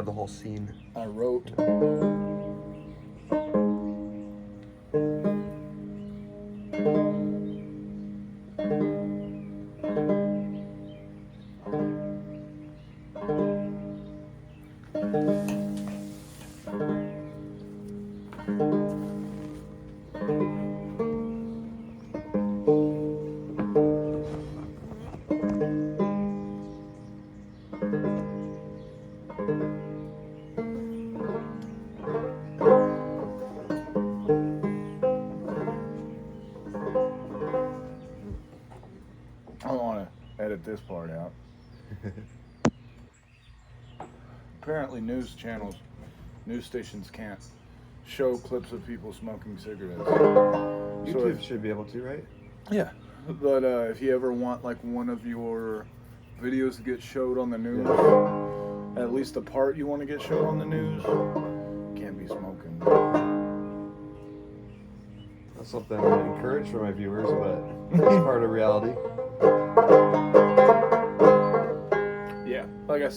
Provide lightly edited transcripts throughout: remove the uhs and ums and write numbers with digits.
have the whole scene. I wrote. I don't want to edit this part out. Apparently news stations can't show clips of people smoking cigarettes. YouTube should be able to, right? Yeah, but if you ever want like one of your videos to get showed on the news, at least the part you want to get showed on the news, can't be smoking. That's something I would encourage for my viewers, but it's part of reality. Yeah, like I was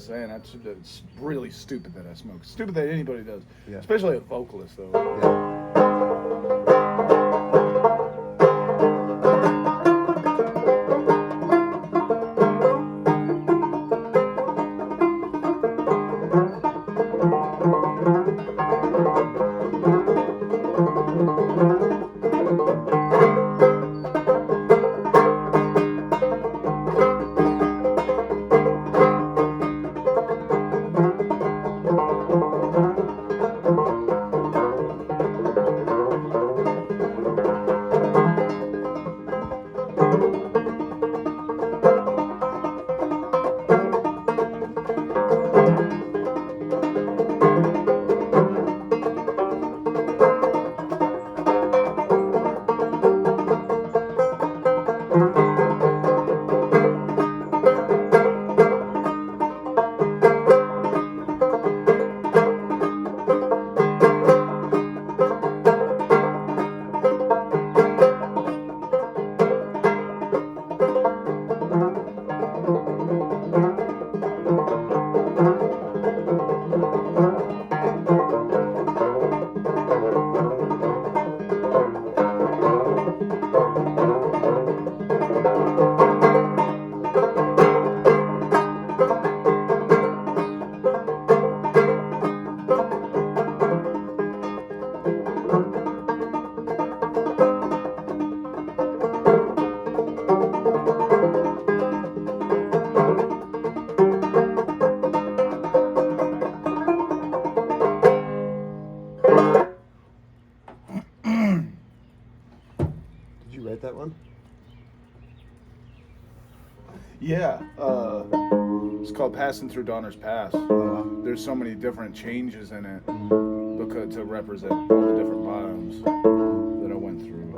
saying, it's really stupid that I smoke. Stupid that anybody does, Yeah. especially a vocalist though. Yeah. Did you write that one? Yeah, it's called Passing Through Donner's Pass. There's so many different changes in it because to represent all the different biomes that I went through.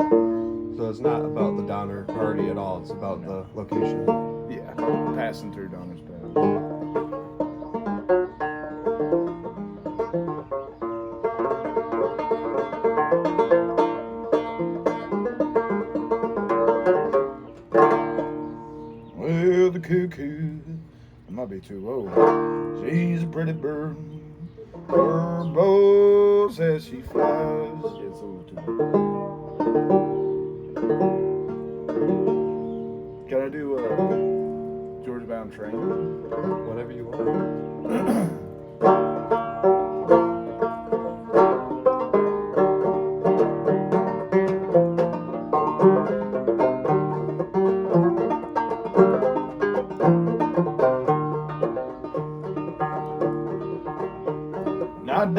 So it's not about the Donner party at all, it's about the location. Yeah, Passing Through Donner's Pass. Well, the cuckoo, it might be too low. She's a pretty bird. Her bow says she flies. Yeah, it's a little too low. Can I do Georgia Bound Train? Whatever you want.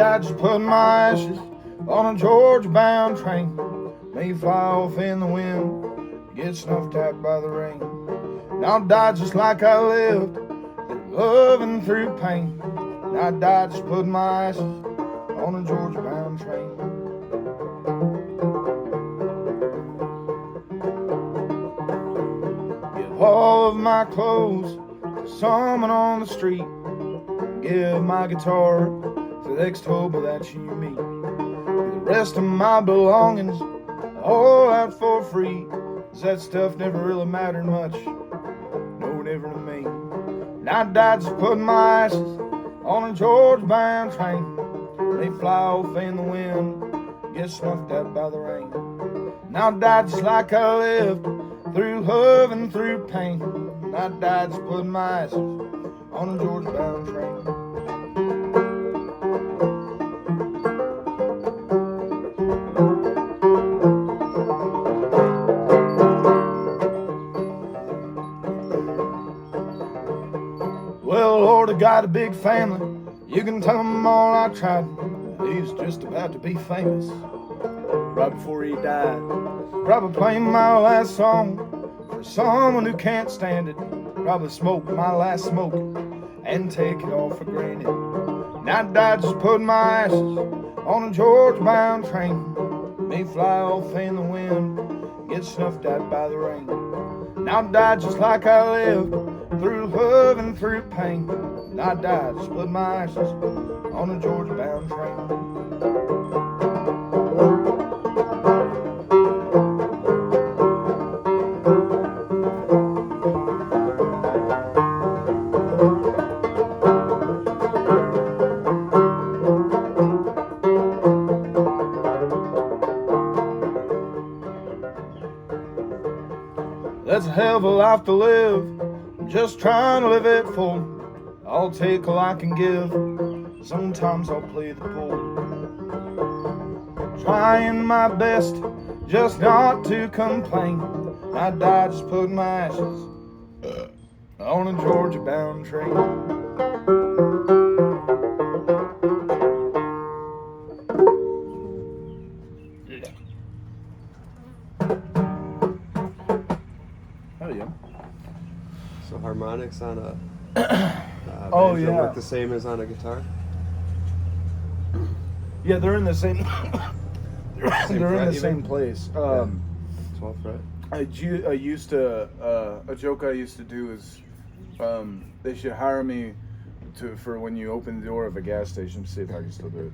I just put my ashes on a Georgia-bound train. May fly off in the wind, get snuffed out by the rain. And I'll die just like I lived, through love and through pain. And I died just putting my ashes on a Georgia-bound train. Give all of my clothes to someone on the street. Give my guitar to the next hobo that you meet. The rest of my belongings all out for free, 'cause that stuff never really mattered much, no, never to me. And I died just putting my ashes on a Georgia-bound train. They fly off in the wind, get snuffed out by the rain. Now I died just like I lived, through love and through pain. And I died just putting my ashes on a Georgia-bound train. Well, Lord, I got a big family. You can tell them all I tried. He's just about to be famous right before he died. Probably playing my last song for someone who can't stand it. Probably smoke my last smoke and take it all for granted. And I died just putting my ashes on a Georgia-bound train. May fly off in the wind, get snuffed out by the rain. Now I died just like I lived, through love and through pain. And I died just putting my ashes on a Georgia-bound train. That's a hell of a life to live, I'm just trying to live it full. I'll take all I can give, sometimes I'll play the fool. Trying my best, just not to complain. I died just putting my ashes on a Georgia-bound train. Oh yeah. So harmonics on a Oh, banjo yeah. work the same as on a guitar? Yeah, they're in the same. They're in fret the even? same place. 12th fret? I used to a joke I used to do is they should hire me for when you open the door of a gas station to see if I can still do it.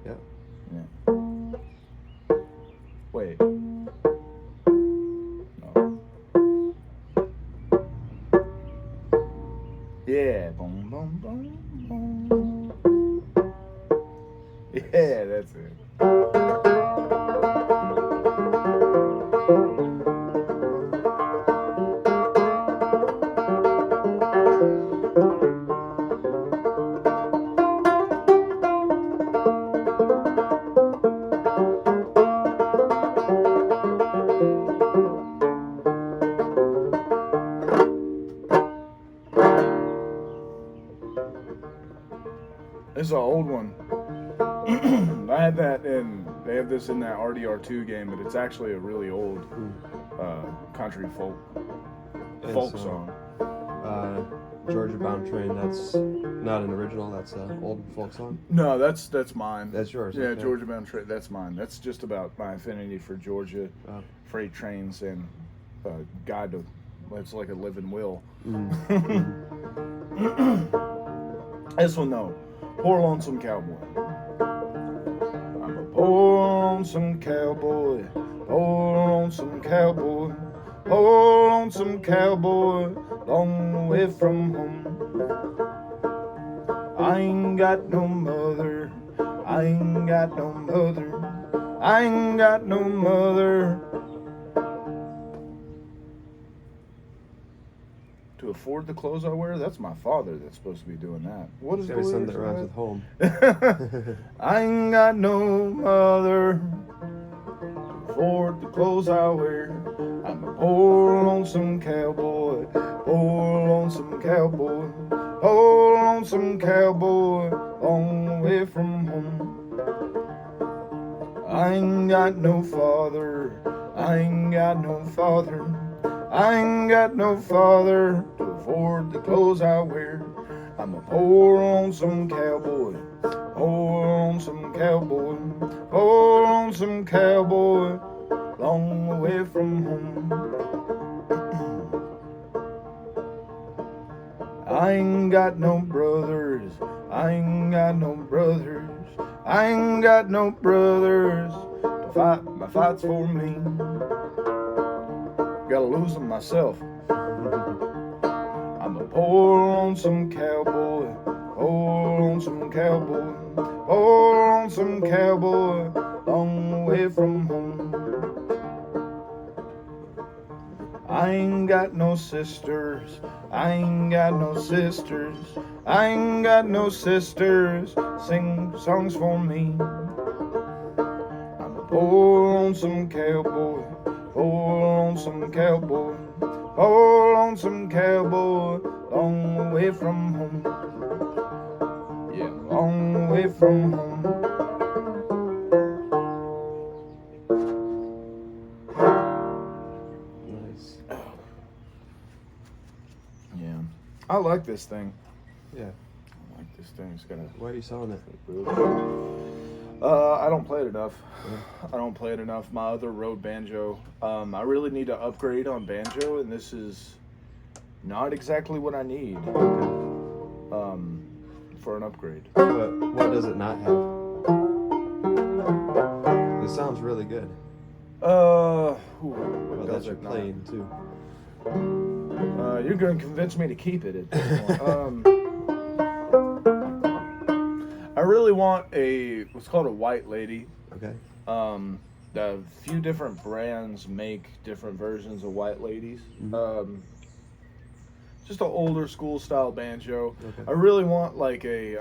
Yeah. Yeah. Wait. No. Yeah. Boom, boom, boom, boom. Yeah, that's it. This is an old one. I had that in, they have this in that RDR2 game, but it's actually a really old country folk song. Georgia Bound Train, that's not an original, that's an old folk song? No, that's mine. That's yours? Yeah, Okay. Georgia Bound Train, that's mine. That's just about my affinity for Georgia Oh. freight trains and guide to, it's like a living will. This one though, Poor Lonesome Cowboy. I'm a poor lonesome cowboy, poor lonesome cowboy, poor lonesome cowboy, long away from home. I ain't got no mother, I ain't got no mother, I ain't got no mother to afford the clothes I wear. That's my father that's supposed to be doing that. What is the Gotta send that lyrics rhymes on with home. I ain't got no mother to afford the clothes I wear. I'm a poor lonesome cowboy, poor lonesome cowboy, poor lonesome cowboy, long away from home. I ain't got no father, I ain't got no father, I ain't got no father to afford the clothes I wear. I'm a poor lonesome cowboy, poor lonesome cowboy, poor lonesome cowboy, long away from home. I ain't got no brothers, I ain't got no brothers, I ain't got no brothers to fight my fights for me. gotta lose them myself. I'm a poor lonesome cowboy, poor lonesome cowboy, poor lonesome cowboy, long away from home. I ain't got no sisters, I ain't got no sisters, I ain't got no sisters, sing songs for me. I'm a poor lonesome cowboy, poor lonesome cowboy, poor lonesome cowboy, long away from home. Yeah, long away from home. Nice. Yeah, I like this thing. Yeah. I like this thing. It's got a. Why are you selling it? I don't play it enough. Yeah. I don't play it enough. My other Rode banjo. I really need to upgrade on banjo, and this is not exactly what I need. For an upgrade. What does it not have? It sounds really good. What Well, does that you're it not? playing too. You're going to convince me to keep it at this point. I really want what's called a white lady. Okay. A few different brands make different versions of white ladies. Mm-hmm. Just an older school style banjo. Okay. I really want like a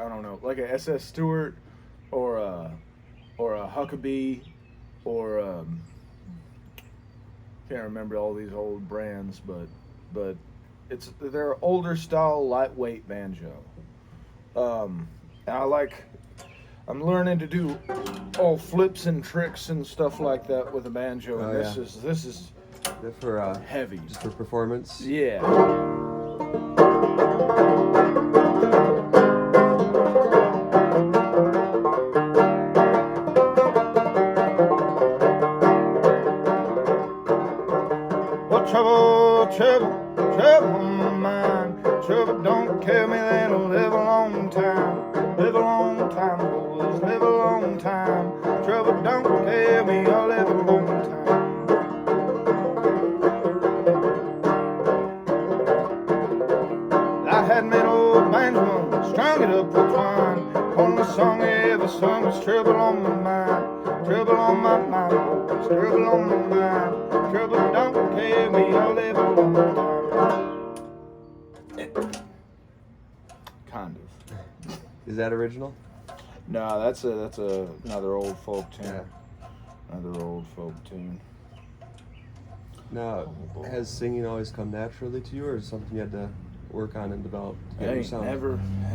SS Stewart or a Huckabee or can't remember all these old brands, but they're older style lightweight banjo. And I'm learning to do all flips and tricks and stuff like that with a banjo. And this is For heavy. just for performance. Yeah. What trouble on my mind. Trouble don't kill me, then I'll live a long time. Live a long time, boys, live a long time. Trouble don't kill me, I'll live a long time. I had me an old banjo, strung it up with twine. Only song I ever sung was trouble on my mind. Trouble on my mind, boys, trouble on my mind. Trouble don't kill me, I'll live a long time. Kind of. Is that original? No, that's another old folk tune. Yeah. Another old folk tune. Now, has singing always come naturally to you, or is it something you had to work on and develop to It get your sound?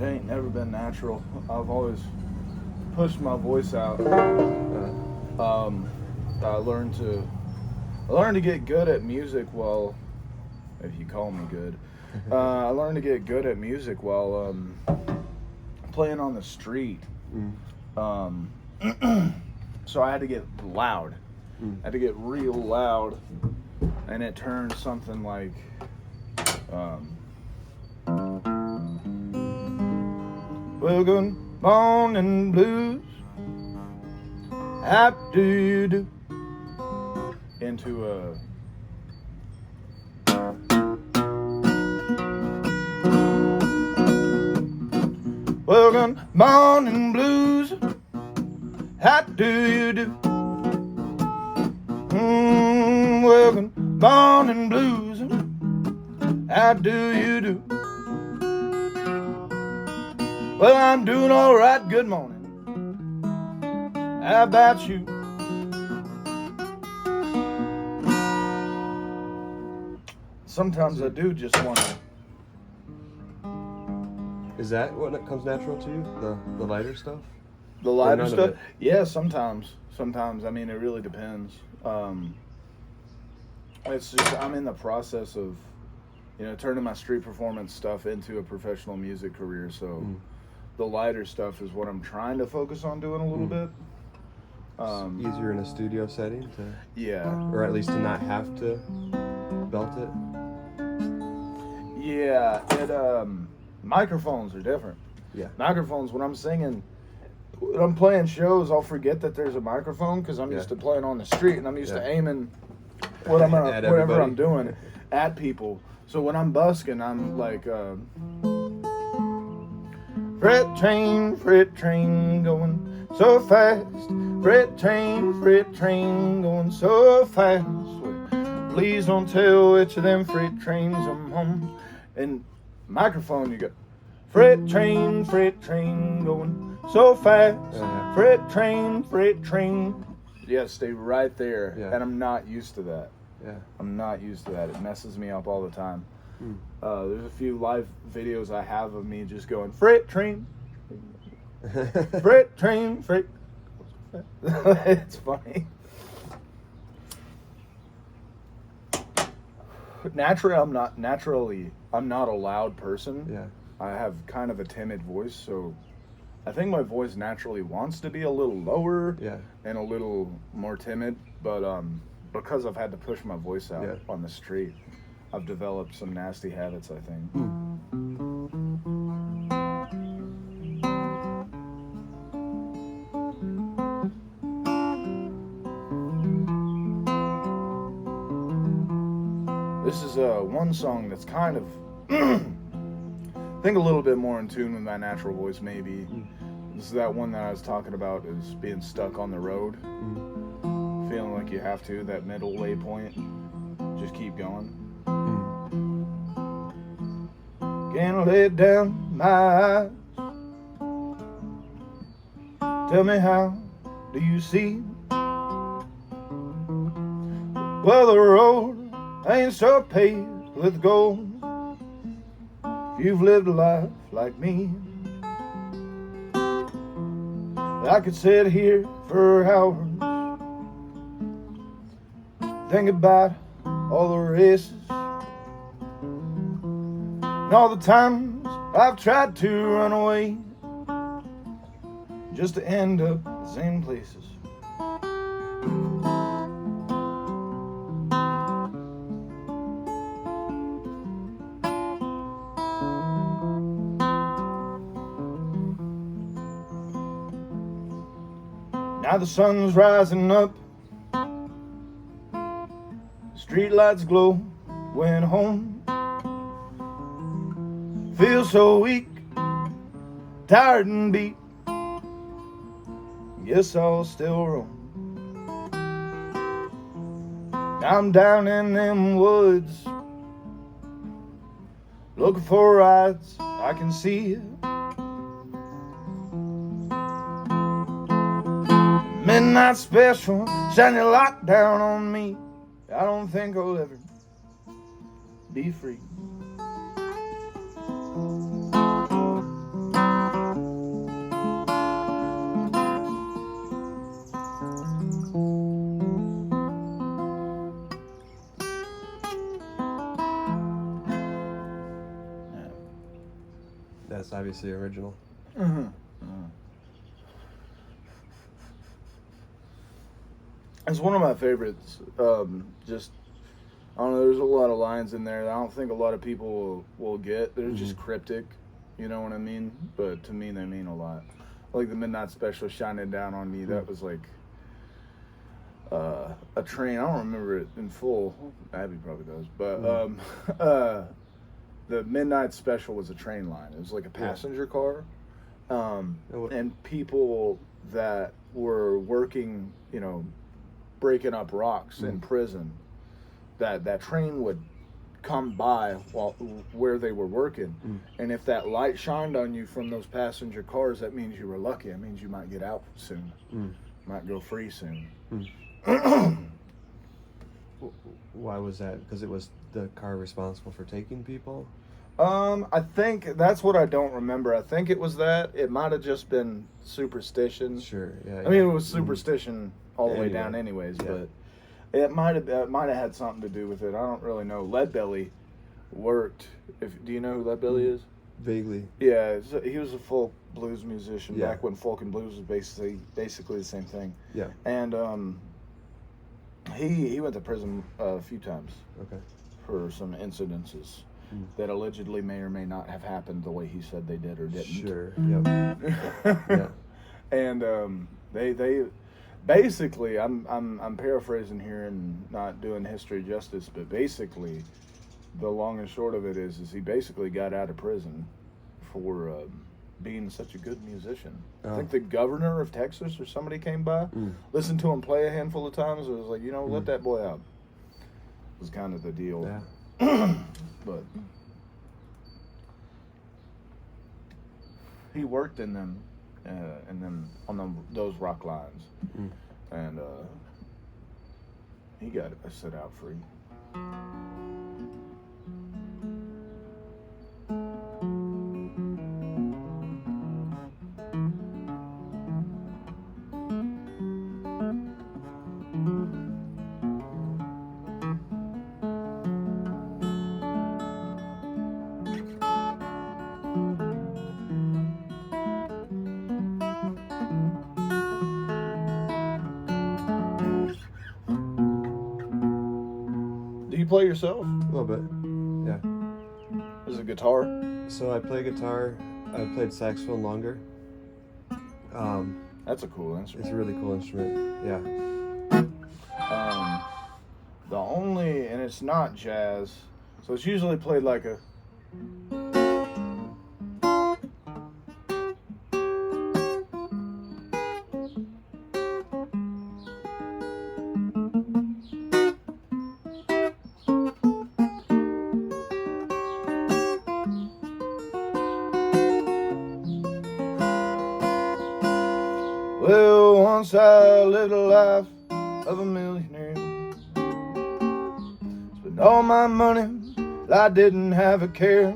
ain't never been natural. I've always pushed my voice out. I learned to get good at music while, if you call me good. I learned to get good at music while playing on the street. So I had to get loud. I had to get real loud, and it turned something like well, good morning blues, how do you do, into a well, good morning blues, how do you do? Well, good morning blues, how do you do? Well, I'm doing all right, good morning. How about you? Sometimes I do just want to. Is that what comes natural to you? The lighter stuff? The lighter none of stuff? it? Yeah, sometimes. I mean, it really depends. It's just, I'm in the process of, turning my street performance stuff into a professional music career. So the lighter stuff is what I'm trying to focus on doing a little bit. It's easier in a studio setting to, Yeah. or at least to not have to belt it. Yeah, microphones are different. Yeah. Microphones, when I'm singing, when I'm playing shows, I'll forget that there's a microphone because I'm Yeah. used to playing on the street and I'm used to aiming whatever I'm doing at people. So when I'm busking, I'm like, freight train going so fast. Freight train going so fast. Please don't tell which of them freight trains I'm on. And microphone, you go, freight train going so fast. Freight train. You gotta stay right there. Yeah. And I'm not used to that. Yeah. I'm not used to that. It messes me up all the time. There's a few live videos I have of me just going, freight train. Freight train. It's funny. Naturally, I'm not a loud person. Yeah. I have kind of a timid voice, so I think my voice naturally wants to be a little lower and a little more timid, but because I've had to push my voice out on the street, I've developed some nasty habits, I think. This is one song that's kind of, I think a little bit more in tune with my natural voice, maybe. This is that one that I was talking about, is being stuck on the road. Feeling like you have to, that middle waypoint. Just keep going. Can't lay down my eyes. Tell me, how do you see? Well, the road ain't so paved with gold. If you've lived a life like me, I could sit here for hours, think about all the races and all the times I've tried to run away just to end up the same places. Now the sun's rising up, streetlights glow, went home. Feel so weak, tired and beat, guess I'll still roam. I'm down in them woods, looking for rides I can see. Midnight special, shine your light down on me. I don't think I'll ever be free. That's obviously original. It's one of my favorites. Just, I don't know, there's a lot of lines in there that I don't think a lot of people will get. They're just cryptic, you know what I mean? But to me, they mean a lot. Like the Midnight Special, Shining Down on Me, that was like a train. I don't remember it in full. Abby probably does. But the Midnight Special was a train line. It was like a passenger car. And people that were working, you know, breaking up rocks in prison, that train would come by where they were working, and if that light shined on you from those passenger cars, that means you were lucky. It means you might get out soon, might go free soon. Why was that? Because it was the car responsible for taking people? I think that's what I don't remember. I think it was that. It might have just been superstition. Sure, yeah. I mean, it was superstition all the way down anyways, but it might have had something to do with it. I don't really know. Leadbelly worked. Do you know who Leadbelly is? Vaguely. Yeah, he was a folk blues musician back when folk and blues was basically the same thing. Yeah. And he went to prison a few times. Okay. For some incidences that allegedly may or may not have happened the way he said they did or didn't. Sure. Yep. Yeah. And basically, I'm paraphrasing here and not doing history justice, but basically, the long and short of it is he basically got out of prison for being such a good musician. I think the governor of Texas or somebody came by, listened to him play a handful of times, and was like, let that boy out. Was kind of the deal. Yeah. But he worked in them on those rock lines, and he got set out free. Do you play yourself? A little bit, yeah. Is it guitar? So I play guitar. I played saxophone longer. That's a cool instrument. It's a really cool instrument, yeah. And it's not jazz, so it's usually played like a. Well, once I lived a life of a millionaire. Spent all my money, I didn't have a care.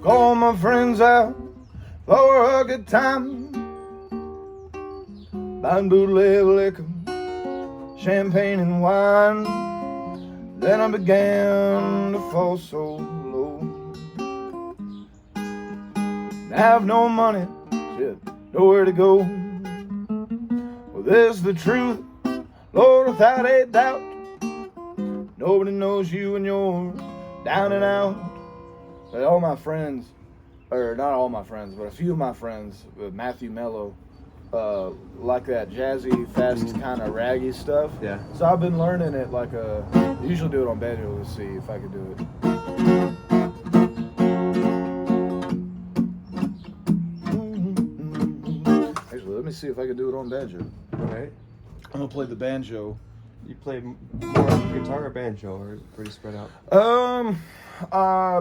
Call my friends out for a good time. Buying bootleg liquor, champagne and wine. Then I began to fall so low. I have no money, shit, nowhere to go. Well, this is the truth, Lord, without a doubt. Nobody knows you when you're down and out. But all my friends, or not all my friends, but a few of my friends, Matthew Mello, like that jazzy, fast, kind of raggy stuff. Yeah. So I've been learning it like I usually do it on banjo to see if I can do it. Actually, let me see if I can do it on banjo. All right. I'm gonna play the banjo. You play more guitar or banjo, or pretty spread out?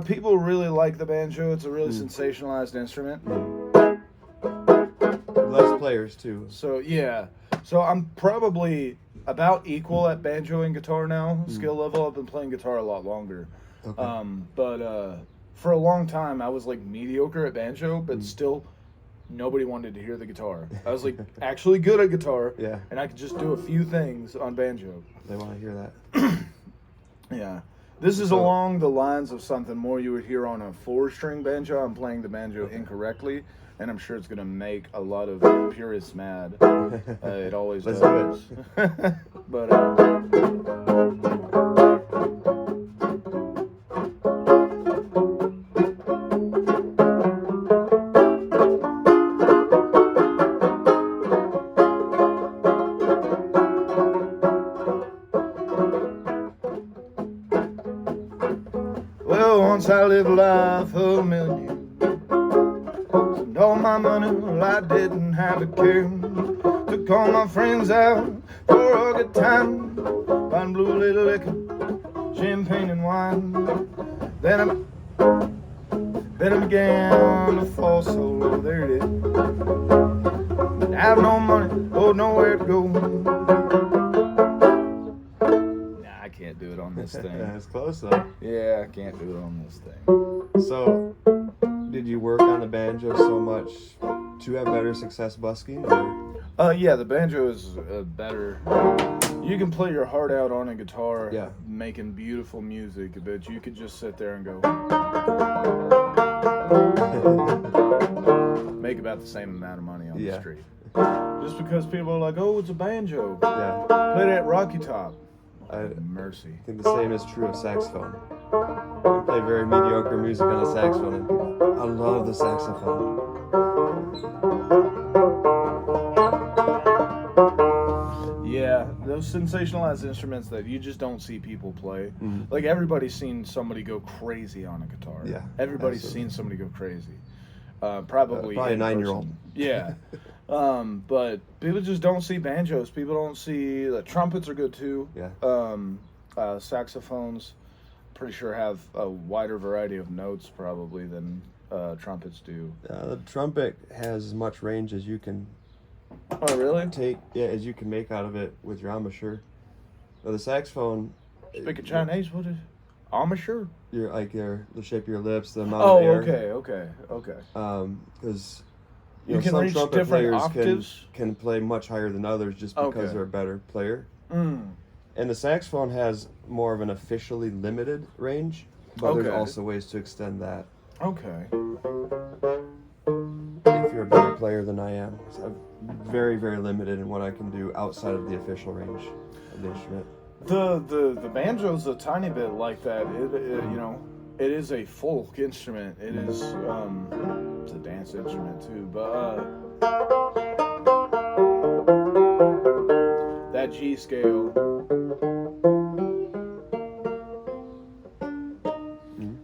People really like the banjo. It's a really sensationalized instrument. Less players too. So yeah. So I'm probably about equal at banjo and guitar now, skill level. I've been playing guitar a lot longer. Okay. But for a long time I was like mediocre at banjo, but still nobody wanted to hear the guitar. I was like actually good at guitar, Yeah. and I could just do a few things on banjo. They want to hear that. Yeah. This is along the lines of something more you would hear on a 4-string banjo. I'm playing the banjo incorrectly, and I'm sure it's going to make a lot of purists mad. It always Let's does. do it. But well, once I lived a life of a million. Spent all my money, well, I didn't have a care. Took all my friends out for a good time. Buying blue little liquor, champagne and wine. Then I began to fall so low. There it is. I have no money, oh, nowhere to go. Nah, I can't do it on this thing. Yeah, it's close though. Yeah, I can't do it on this thing. So, did you work on the banjo so much to have better success busking? Or? Yeah, the banjo is better. You can play your heart out on a guitar, Yeah. making beautiful music, but you could just sit there and go. Make about the same amount of money on the street. Just because people are like, oh, it's a banjo. Yeah. Play it at Rocky Top. Mercy. I think the same is true of saxophone. You play very mediocre music on a saxophone, and people, I love the saxophone. those sensationalized instruments that you just don't see people play. Mhm. Like everybody's seen somebody go crazy on a guitar. Yeah, Everybody's absolutely. seen somebody go crazy. Probably Probably a in 9-year-old. person. Yeah. But people just don't see banjos. People don't see the trumpets are good too. Yeah. Saxophones, pretty sure have a wider variety of notes probably than trumpets do. The trumpet has as much range as you can Oh, really? as you can make out of it with your embouchure. But the saxophone, Speaking Chinese, what is embouchure? the shape of your lips, the amount Oh, of air. okay. Because You can some reach trumpet different players octaves? can play much higher than others just because Okay. they're a better player. Mm. And the saxophone has more of an officially limited range, but Okay. there's also ways to extend that. Okay. If you're a better player than I am, so I'm very, very limited in what I can do outside of the official range of the instrument. The banjo's a tiny bit like that. It is a folk instrument. It is it's a dance instrument too. But that G scale,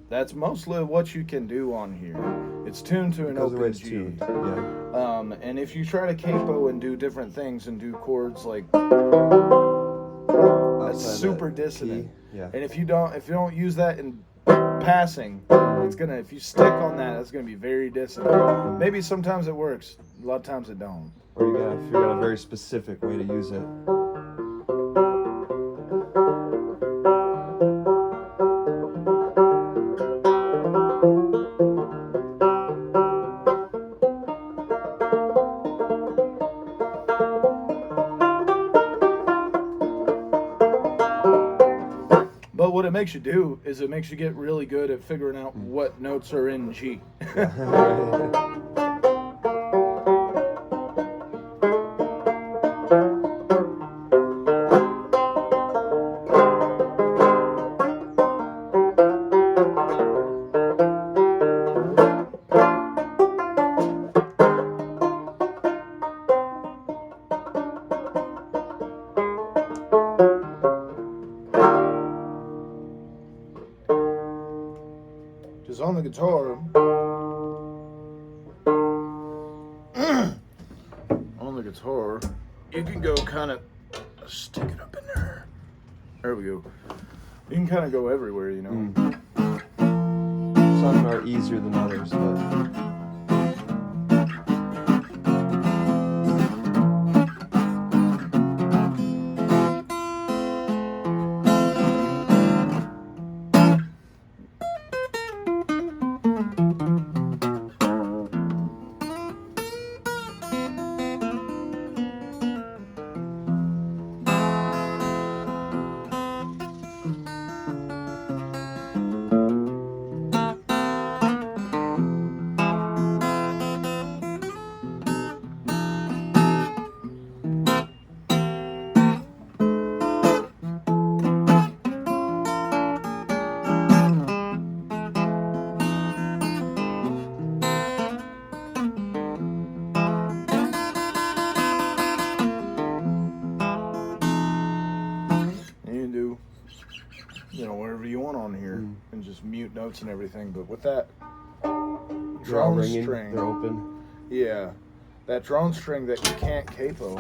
that's mostly what you can do on here. It's tuned to an Because of the way open it's G. tuned. Yeah. And if you try to capo and do different things and do chords like that's Outside super that dissonant. key, yeah. And if you don't use that in passing, if you stick on that, it's gonna be very dissonant. Maybe sometimes it works, a lot of times it don't. Or you gotta figure out a very specific way to use it. But what it makes you do is it makes you get really good at figuring out what notes are in G. Just on the guitar, you can go kind of stick it up in there. There we go. You can kind of go everywhere, you know. Some are easier than others, but whatever you want on here and just mute notes and everything. But with that they're all drone ringing, string, they're open. yeah, that drone string that you can't capo,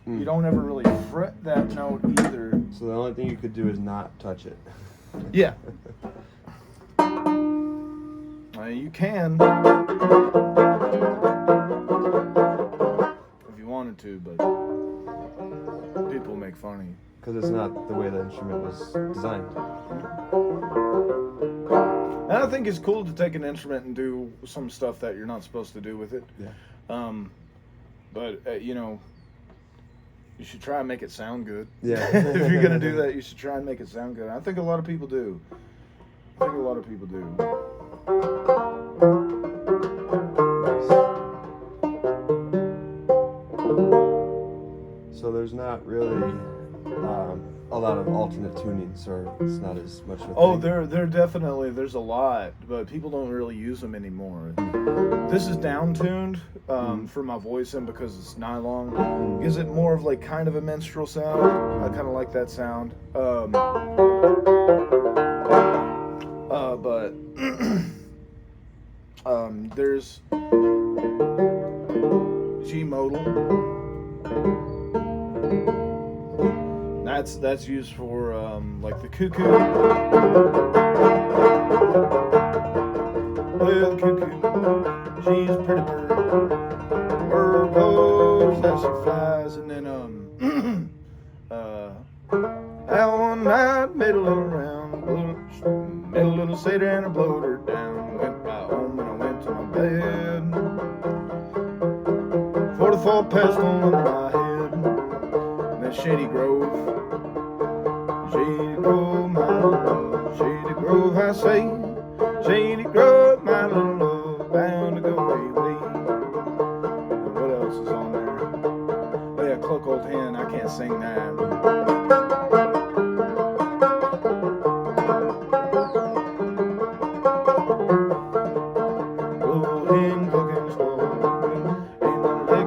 you don't ever really fret that note either. So the only thing you could do is not touch it. Yeah. You can if you wanted to, but people make fun of you. Because it's not the way the instrument was designed. And I think it's cool to take an instrument and do some stuff that you're not supposed to do with it. Yeah. But you should try and make it sound good. Yeah. If you're gonna do that, you should try and make it sound good. I think a lot of people do. So there's not really a lot of alternate tunings, or it's not as much of a Oh, thing? there definitely, there's a lot, but people don't really use them anymore. This is down-tuned for my voice, and because it's nylon, gives it more of like kind of a minstrel sound. I kind of like that sound. But there's G modal. That's used for like the cuckoo. Well, the cuckoo, she's a pretty bird. Bird goes as she flies, and then that one night made a little round, made a little cedar and I blowed her down. Went right home and I went to my bed. 44 past on under my head. And that Shady Grove, my little love. Shady Grove, I say, Shady Grove, my little love, bound to go away. And what else is on there? Oh yeah, Cluck Old Hen, I can't sing that.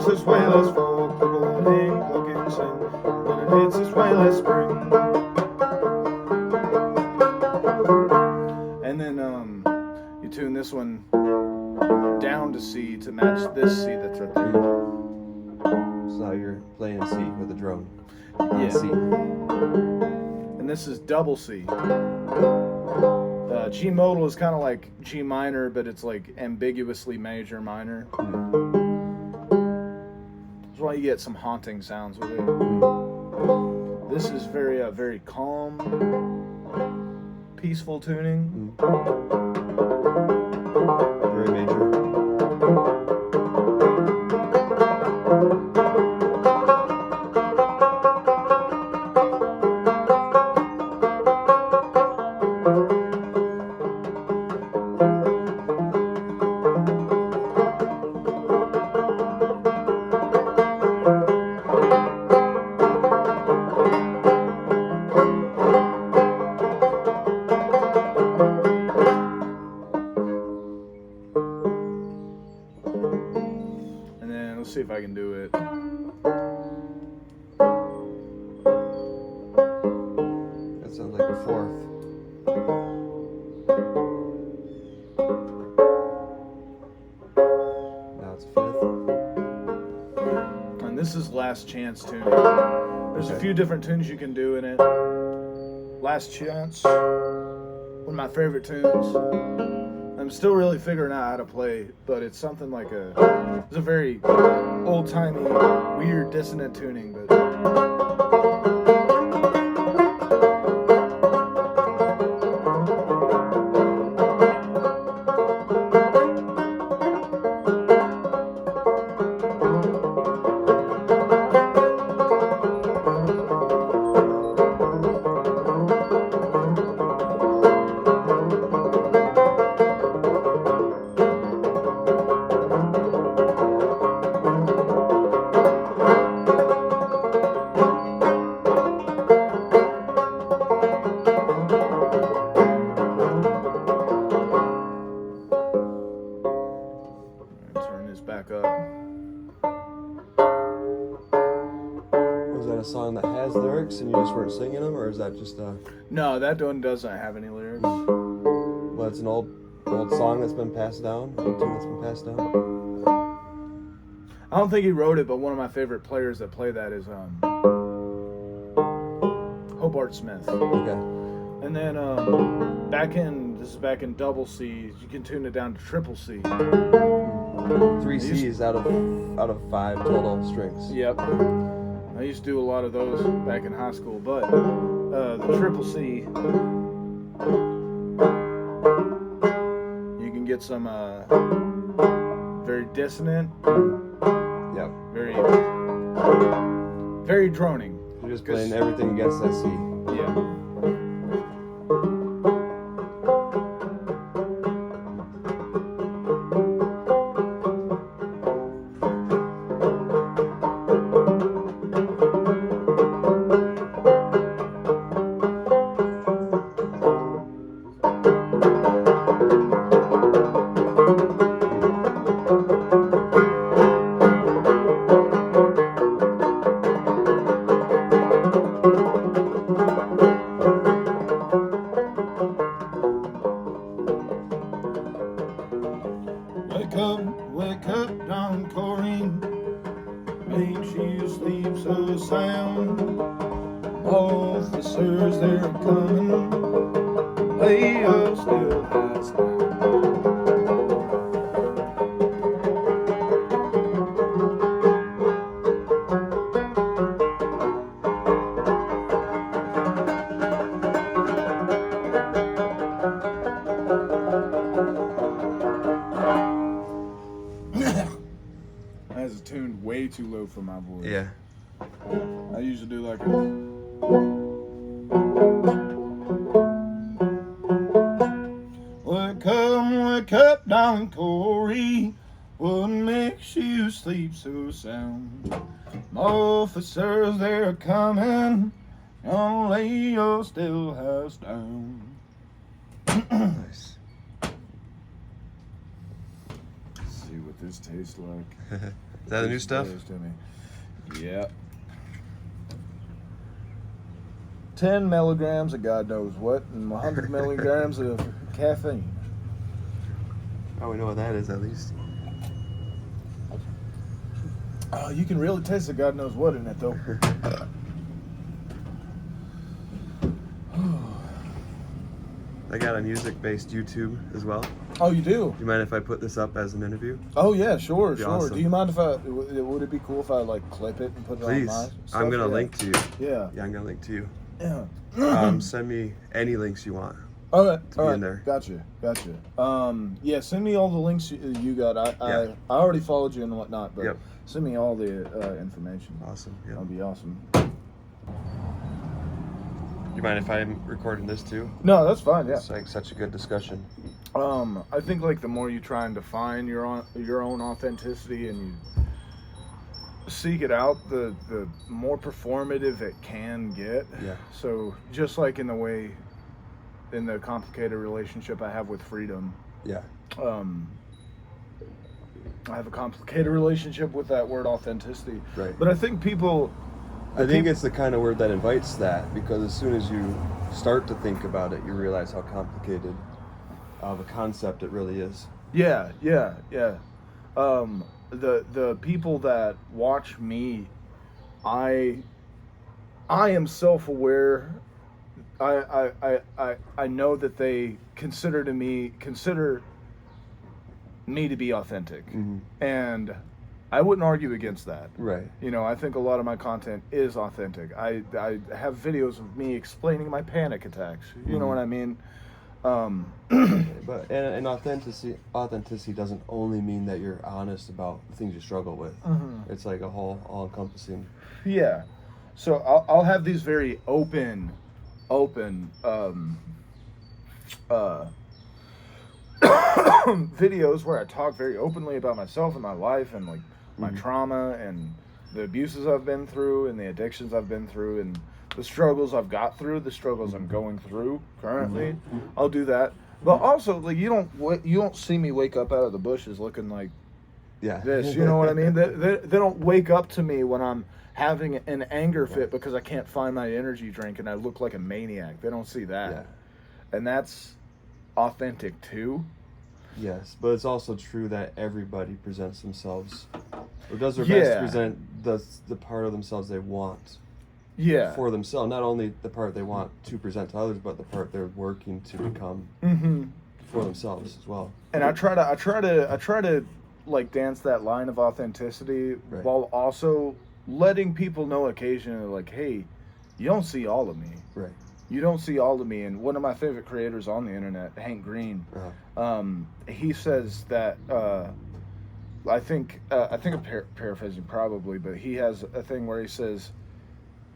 This way last fall, cluck old hen, cluck and sing. When it hits this way last spring. And then you tune this one down to C to match this C that's right there. So you're playing C with a drone. Yeah. C. And this is double C. G modal is kind of like G minor, but it's like ambiguously major minor. That's why you get some haunting sounds with it. This is very calm, peaceful tuning. Very major. Let's see if I can do it. That sounds like a fourth. Now it's a fifth. And this is last chance tuning. There's a few different tunes you can do in it. Last Chance, one of my favorite tunes. I'm still really figuring out how to play, but it's something like it's a very old-timey, weird, dissonant tuning, but back up. Was that a song that has lyrics and you just weren't singing them, or is that just a... No, that one doesn't have any lyrics. Well, it's an old song that's been passed down? Old tune that's been passed down? I don't think he wrote it, but one of my favorite players that play that is Hobart Smith. Okay. And then this is back in double C. You can tune it down to triple C. 3 C's out of 5 total strings. Yep. I used to do a lot of those back in high school, but the triple C, you can get some very dissonant, Yep. very droning. You're just playing everything against that C. Yeah. officers, they're coming. Lay us still has down. That is tuned way too low for my voice. Yeah. I usually do like a... Wake up, darling Corey. What makes you sleep so sound? My officers, they're coming. Gonna lay your still house down. Nice. Let's see what this tastes like. Is that the new stuff? Yep. 10 milligrams of God knows what, and 100 milligrams of caffeine. Oh, we know what that is at least. You can really taste the God knows what in it, though. I got a music-based YouTube as well. Oh, you do? Do you mind if I put this up as an interview? Oh, yeah, sure. Awesome. Do you mind if would it be cool if I, like, clip it and put it on Please. my stuff? I'm going to link to you. Yeah. Yeah, I'm going to link to you. Yeah. Send me any links you want. All right. To be in there. Gotcha. Yeah, send me all the links you got. I already followed you and whatnot, but send me all the information. Awesome. Yeah. That'll be awesome. You mind if I'm recording this too? No, that's fine. Yeah. It's like such a good discussion. I think like the more you try and define your own authenticity and you seek it out, the more performative it can get. Yeah. So just like in the complicated relationship I have with freedom. Yeah. I have a complicated relationship with that word authenticity. Right. But I think I think it's the kind of word that invites that, because as soon as you start to think about it, you realize how complicated of a concept it really is. Yeah. The people that watch me, I am self-aware. I know that they consider me to be authentic, and I wouldn't argue against that. Right. You know, I think a lot of my content is authentic. I have videos of me explaining my panic attacks. You know what I mean? But and authenticity doesn't only mean that you're honest about the things you struggle with. It's like a whole all-encompassing. Yeah. So I'll have these very open videos where I talk very openly about myself and my life and like my trauma and the abuses I've been through and the addictions I've been through and the struggles I've got through, the struggles I'm going through currently. I'll do that. But also, like, you don't see me wake up out of the bushes looking like this. You know what I mean? They don't wake up to me when I'm having an anger fit because I can't find my energy drink and I look like a maniac. They don't see that. Yeah. And that's authentic too. Yes, but it's also true that everybody presents themselves, or does their best to present the part of themselves they want. Yeah. For themselves, not only the part they want to present to others, but the part they're working to become for themselves as well. And I try to like dance that line of authenticity while also letting people know occasionally, like, hey, you don't see all of me. Right. You don't see all of me. And one of my favorite creators on the internet, Hank Green, he says that I think I'm paraphrasing probably, but he has a thing where he says,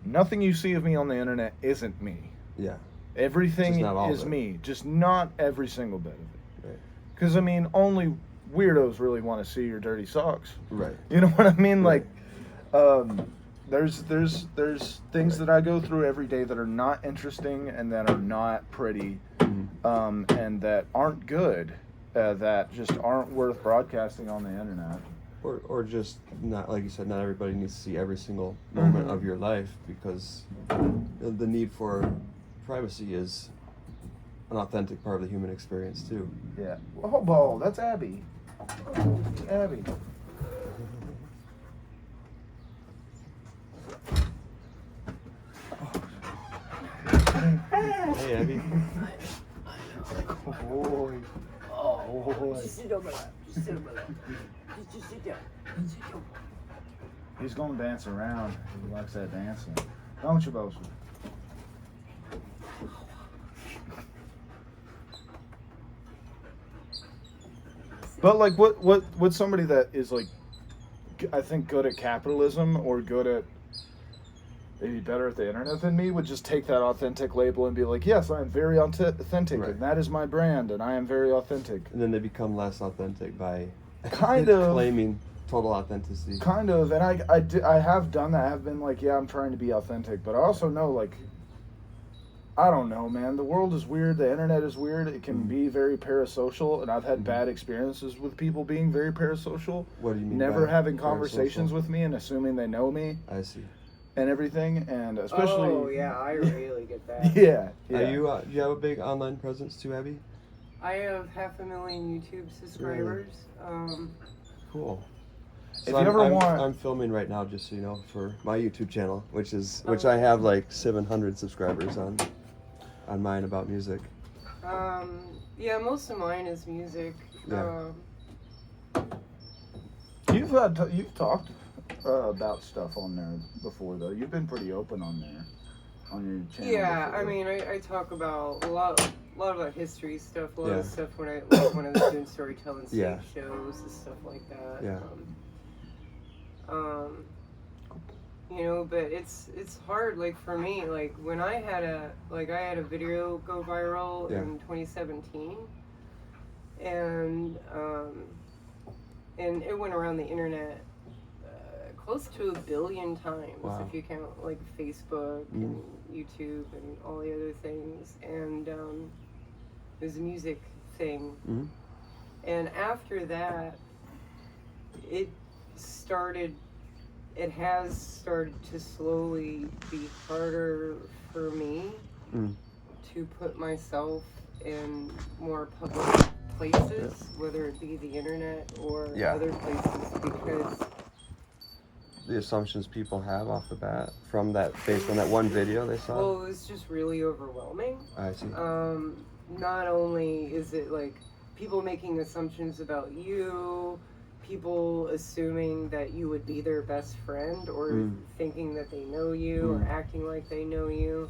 nothing you see of me on the internet isn't me. Yeah. Everything is me, just not every single bit of it. Right. Because, I mean, only weirdos really want to see your dirty socks. Right. You know what I mean? Right. Like, there's things that I go through every day that are not interesting and that are not pretty, and that aren't good, that just aren't worth broadcasting on the internet. Or just not, like you said, not everybody needs to see every single moment of your life, because the need for privacy is an authentic part of the human experience too. Yeah. Oh, ball, that's Abby. Oh, Abby. Hey, Abby. Boy. Oh, boy. Just sit on my lap. Just sit on my lap. Just sit down. Sit down. He's gonna dance around. He likes that dancing. Don't you, Bosa? But like, what somebody that is like, I think good at capitalism or good at maybe better at the internet than me would just take that authentic label and be like, yes, I am very authentic, Right. and that is my brand, and I am very authentic. And then they become less authentic by Kind of. claiming total authenticity. Kind of, and I have done that. I have been like, yeah, I'm trying to be authentic, but I also know, like, I don't know, man. The world is weird. The internet is weird. It can be very parasocial, and I've had bad experiences with people being very parasocial. What do you mean? Never by having conversations parasocial? with me and assuming they know me I see. and everything, and especially. Oh yeah, I really get that. Yeah. Are you? Do you have a big online presence too, Abby? I have 500,000 YouTube subscribers. Cool. If you ever want- I'm filming right now, just so you know, for my YouTube channel, which I have like 700 subscribers on mine about music. Yeah, most of mine is music. Yeah. You've talked about stuff on there before, though. You've been pretty open on there, on your channel. Yeah, before. I mean, I talk about a lot about history stuff, a lot Yeah. of stuff when I was doing storytelling stage Yeah. shows and stuff like that. Yeah. You know, but it's hard. Like for me, like when I had a video go viral Yeah. in 2017, and it went around the internet close to 1 billion times Wow. if you count like Facebook and YouTube and all the other things, and it was a music thing. Mm-hmm. And after that, it has started to slowly be harder for me to put myself in more public places, whether it be the internet or Yeah. other places, because The assumptions people have off the bat from that, based on that one video they saw. well, it was just really overwhelming. I see. Not only is it like people making assumptions about you, people assuming that you would be their best friend, or thinking that they know you, or acting like they know you.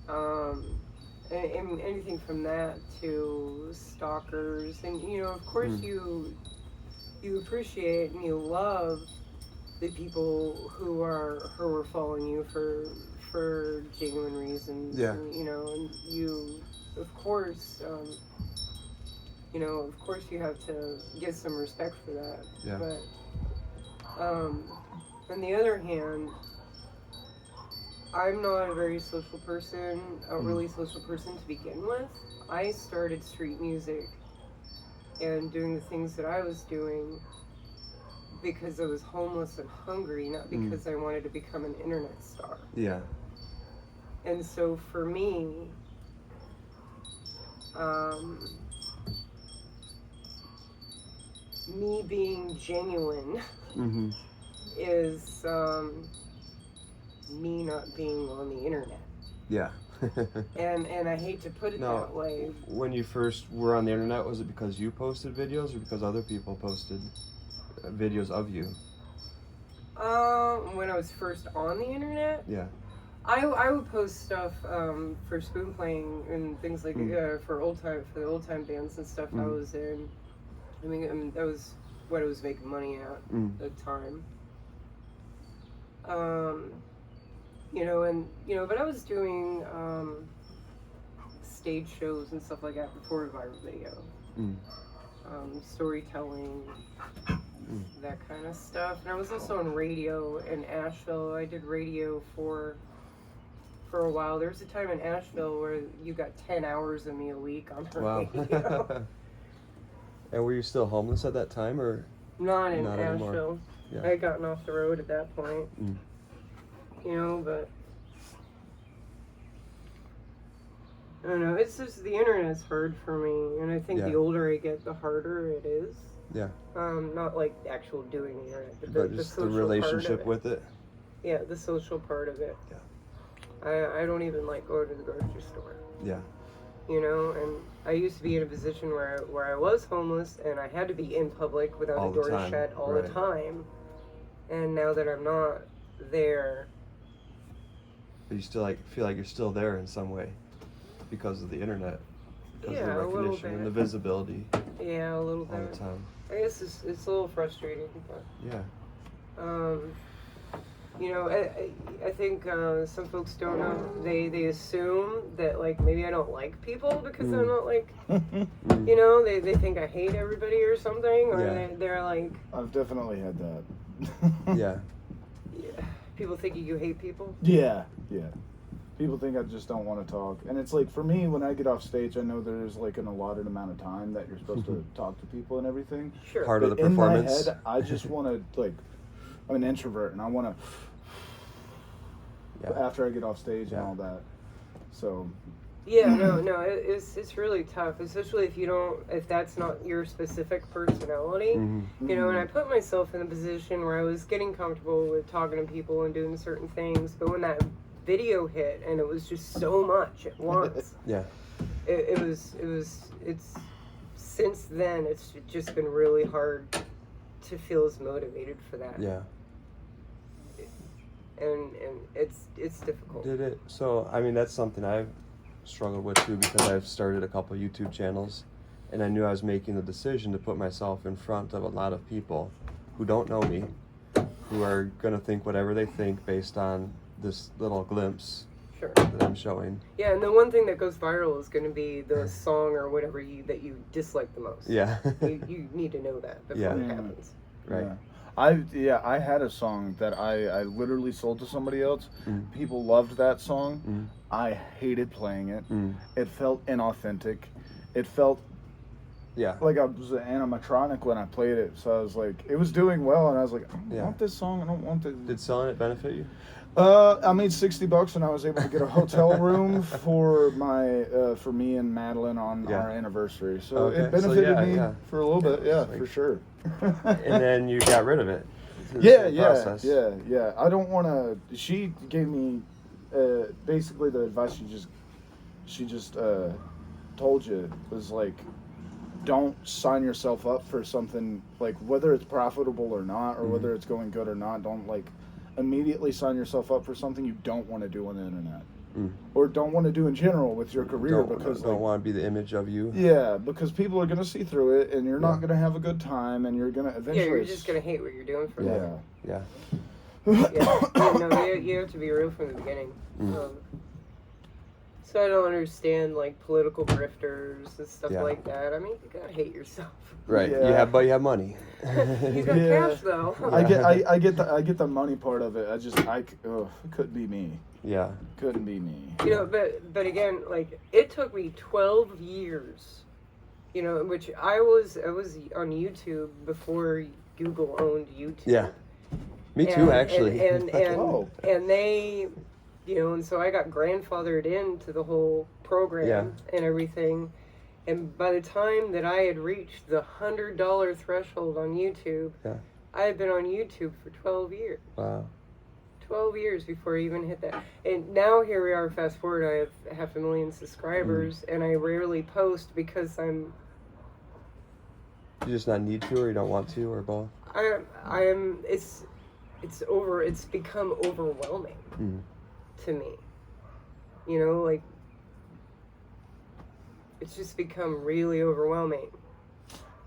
And anything from that to stalkers, and you know, of course, you appreciate and you love the people who were following you for genuine reasons. Yeah. And, you know, and you, of course, you have to get some respect for that. Yeah. But on the other hand, I'm not a very social person, a really social person to begin with. I started street music and doing the things that I was doing because I was homeless and hungry, not because I wanted to become an internet star. Yeah. And so for me, me being genuine is me not being on the internet. Yeah. And I hate to put it No. that way. When you first were on the internet, was it because you posted videos or because other people posted videos of you? When I was first on the internet, Yeah. I would post stuff for spoon playing and things like for the old time bands and stuff I was in. I mean that was what I was making money at the time. But I was doing stage shows and stuff like that before viral video. Storytelling, that kind of stuff. And I was also on radio in Asheville. I did radio for a while. There was a time in Asheville where you got 10 hours of me a week on the radio. And were you still homeless at that time, or? Not in Not anymore. Asheville. Yeah. I had gotten off the road at that point. You know, but I don't know. It's just the internet's hard for me, and I think the older I get, the harder it is. Yeah. Not like actual doing the internet, but But the just the social relationship part of with it. Yeah, the social part of it. Yeah. I don't even like going to the grocery store. Yeah. You know, and I used to be in a position where I was homeless and I had to be in public without All a the door time, shut all right. the time. And now that I'm not there, But you still feel like you're still there in some way because of the internet, because of yeah, the a little recognition and the bit. visibility Yeah, a little all bit. the time. I guess it's a little frustrating, but Yeah. you know, I think some folks don't know. They assume that like maybe I don't like people because I'm not like, you know, they think I hate everybody or something, or Yeah. they're like, I've definitely had that. Yeah. yeah, people think you hate people. Yeah. People think I just don't want to talk. And it's like, for me, when I get off stage, I know there's like an allotted amount of time that you're supposed to talk to people and everything. Sure. Part of the But in my performance. head, I just want to, like, I'm an introvert and I want to, after I get off stage and all that. So. Yeah, no, it's really tough, especially if that's not your specific personality. You know, and I put myself in a position where I was getting comfortable with talking to people and doing certain things, but when that video hit and it was just so much at once, Yeah. it's since then it's just been really hard to feel as motivated for that. Yeah. And it's difficult. Did it? So, I mean, that's something I've struggled with too, because I've started a couple YouTube channels, and I knew I was making the decision to put myself in front of a lot of people who don't know me, who are going to think whatever they think based on this little glimpse Sure. that I'm showing. Yeah, and the one thing that goes viral is going to be the song or whatever that you dislike the most. Yeah. you need to know that before Yeah. it happens. Right. I had a song that I literally sold to somebody else. People loved that song. I hated playing it. It felt inauthentic. It felt like I was an animatronic when I played it. So I was like, it was doing well, and I was like, I don't want this song. I don't want this. Did selling it benefit you? I made $60 and I was able to get a hotel room for for me and Madelynn on our anniversary. So it benefited me for a little bit, for sure. And then you got rid of it. Yeah. I don't want to. She gave me basically the advice she just told you was like, don't sign yourself up for something, like whether it's profitable or not, or whether it's going good or not. Don't like immediately sign yourself up for something you don't want to do on the internet, or don't want to do in general with your career, because don't want to be the image of you. Yeah, because people are gonna see through it, and you're not gonna have a good time, and you're gonna eventually. Yeah, you're just gonna hate what you're doing for that. Yeah. No, you have to be real from the beginning. So I don't understand like political grifters and stuff like that. I mean, you gotta hate yourself. Right. Yeah. But you have money. You got cash though. I get the money part of it. It couldn't be me. Yeah. Couldn't be me. You know, but again, like it took me 12 years. You know, which I was on YouTube before Google owned YouTube. Yeah. Me too, actually. And they, you know, and so I got grandfathered into the whole program and everything. And by the time that I had reached the $100 threshold on YouTube, I had been on YouTube for 12 years. Wow. 12 years before I even hit that. And now here we are, fast forward, I have 500,000 subscribers, and I rarely post because You just not need to, or you don't want to, or both? It's become overwhelming to me. You know, like, it's just become really overwhelming.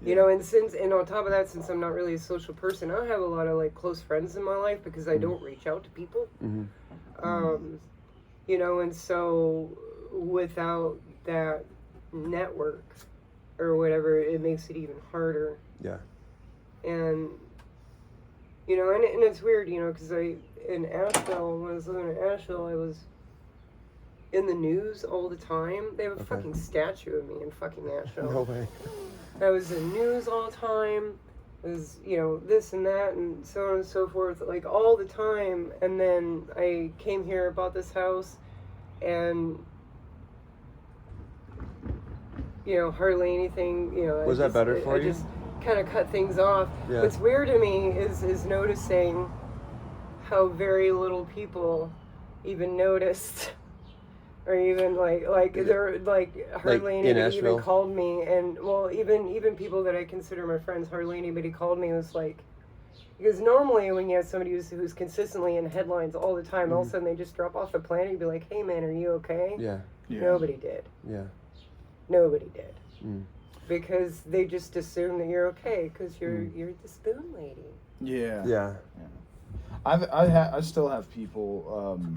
You know, and on top of that, since I'm not really a social person, I don't have a lot of like close friends in my life because I don't reach out to people. You know, and so without that network or whatever, it makes it even harder. Yeah. And you know, and it's weird, you know, because in Asheville, when I was living in Asheville, I was in the news all the time. They have a fucking statue of me in fucking Asheville. No way. I was in news all the time. It was, you know, this and that and so on and so forth, like all the time. And then I came here, bought this house, and, you know, hardly anything, you know. Was that better for you? I just kind of cut things off. Yeah. What's weird to me is noticing how very little people even noticed Or even like they're like hardly in anybody even Nashville? called me, and well, even people that I consider my friends, hardly anybody called me. It was like, because normally when you have somebody who's consistently in headlines all the time, all of a sudden they just drop off the planet. You'd be like, hey man, are you okay? Yeah. Nobody did. Yeah. Nobody did. Mm. Because they just assume that you're okay because you're the spoon lady. Yeah. Yeah. I still have people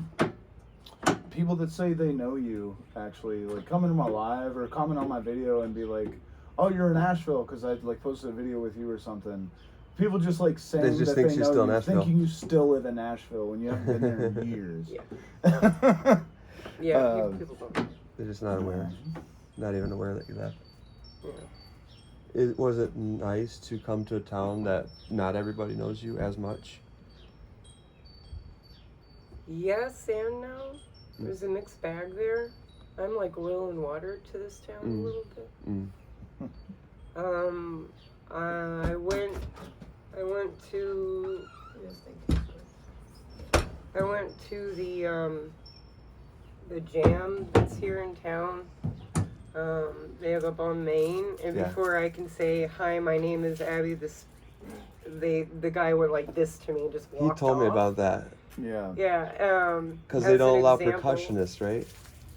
people that say they know you, actually, like come into my live or comment on my video and be like, oh, you're in Nashville because I like posted a video with you or something. People just like saying They just that think they she's know still in you, Nashville. thinking you still live in Nashville when you haven't been there in years. Yeah. Yeah, people don't. They're just not aware. Not even aware that you left. Yeah. Was it nice to come to a town that not everybody knows you as much? Yes and no. There's a mixed bag there. I'm like oil and water to this town a little bit. I went to the jam that's here in town. They have up on Main, and before I can say hi, my name is Abby, the guy went like this to me and just walked He told me off. about that. Yeah. Yeah. Because they don't allow example, percussionists, right?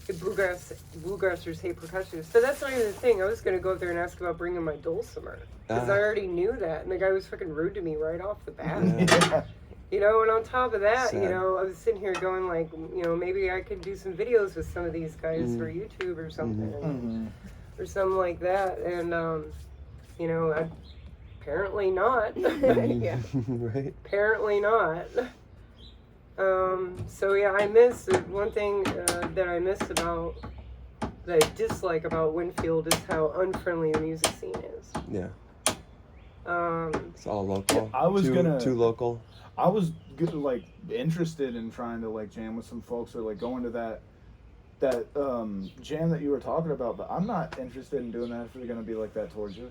Bluegrassers hate percussionists. But that's not even the thing. I was going to go up there and ask about bringing my dulcimer. Because I already knew that. And the guy was fucking rude to me right off the bat. Yeah. You know, and on top of that, Sad. you know, I was sitting here going like, you know, maybe I could do some videos with some of these guys for YouTube or something. Or something like that. And, you know, apparently not. Yeah. Right? Apparently not. So yeah, I miss one thing that I miss about, that I dislike about Winfield is how unfriendly the music scene is. Yeah. It's all local. I was too local. I was like interested in trying to like jam with some folks or like going to that jam that you were talking about, but I'm not interested in doing that if they're gonna be like that towards you.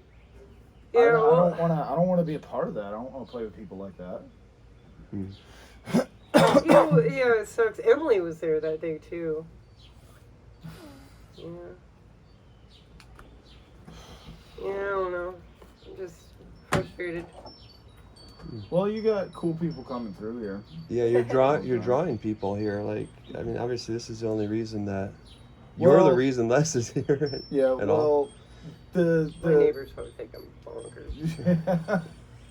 Yeah, I don't wanna be a part of that. I don't wanna play with people like that. You know, yeah, it sucks. Emily was there that day too. Yeah. Yeah, I don't know. I'm just frustrated. Well, you got cool people coming through here. Yeah, you're drawing people here. Like, I mean, obviously this is the only reason that you're the reason Les is here. Yeah, at all. the My neighbors probably think I'm bonkers.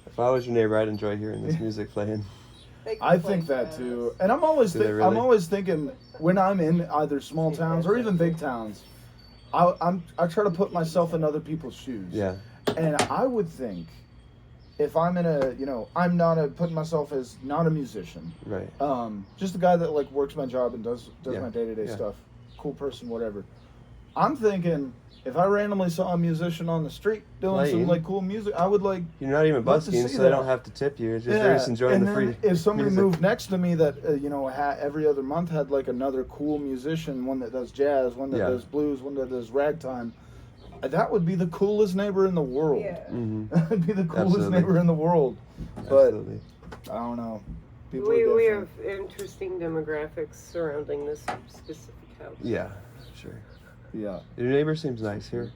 If I was your neighbor, I'd enjoy hearing this music playing. I think that too, and I'm always Do they really? I'm always thinking when I'm in either small towns or even big towns, I try to put myself in other people's shoes. Yeah. And I would think if I'm in a, you know, I'm not putting myself as not a musician, Right. just a guy that like works my job and does Yeah. my day-to-day Yeah. stuff, cool person, whatever. I'm thinking if I randomly saw a musician on the street doing some Playing. like cool music, I would like. You're not even love to busking, see so they that. don't have to tip you. It's just they're just enjoying and the then free if somebody music. moved next to me that you know every other month had like another cool musician, one that does jazz, one that does blues, one that does ragtime, that would be the coolest neighbor in the world. Yeah. That'd be the coolest Absolutely. neighbor in the world. Absolutely. But I don't know. People We are have different. interesting demographics surrounding this specific house. Yeah, sure. Yeah. Your neighbor seems nice here.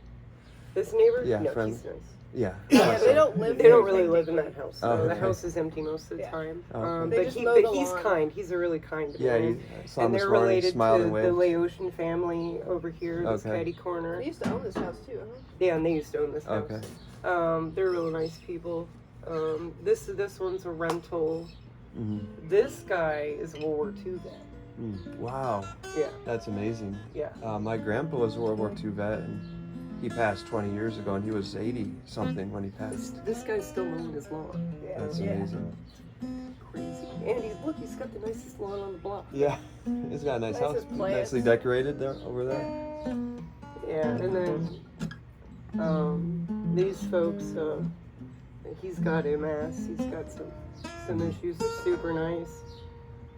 This neighbor? Yeah, No, friendly. he's nice. Yeah. Yeah, they don't live They there don't really live in that house. Oh, No, the okay. house is empty most of the Yeah. time. Oh, okay. They But, just he, mow but the he's lawn. kind. He's a really kind Yeah, man. I saw him And this they're morning, related smiled to and the waved. Laotian family over here, this Okay. catty corner. They used to own this house too, huh? Yeah, and they used to own this house. Okay. They're really nice people. This one's a rental. Mm-hmm. This guy is a World War II vet. Wow. Yeah, That's amazing. yeah. My grandpa was a World War II vet, and he passed 20 years ago, and he was 80-something when he passed. This guy's still mowing his lawn. That's amazing. Crazy. And he's got the nicest lawn on the block. Yeah. He's got a nice house. Nicest plants. Nicely decorated there over there. Yeah, and then these folks, he's got MS. He's got some issues. They're super nice.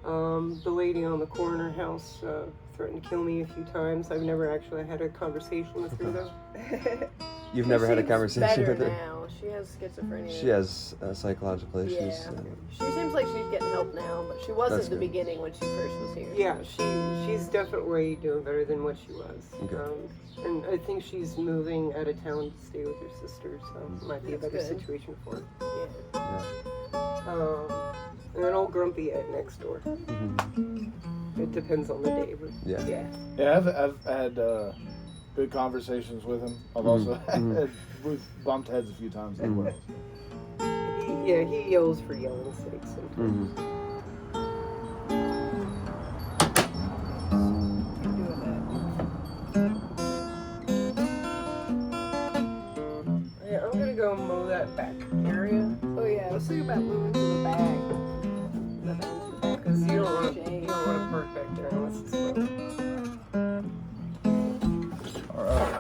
The lady on the corner house, threatened to kill me a few times. I've never actually had a conversation with her though. You've never had a Seems conversation better with her? now. She has schizophrenia. She has psychological issues. Yeah. She seems like she's getting help now, but she wasn't That's at the good. beginning when she first was here. Yeah, she's definitely doing better than what she was. Okay. And I think she's moving out of town to stay with her sister, so it might be a That's better good. situation for her. Yeah. And then old Grumpy Ed next door. Mm-hmm. It depends on the day, but Yeah. yeah. Yeah, I've had good conversations with him. I've also we've bumped heads a few times as well. He yells for yelling's sake sometimes. Mm-hmm. Yeah, I'm gonna go mow that back area Oh yeah, I was thinking about moving to the back. because you don't want to park back there unless it's mowed. All right.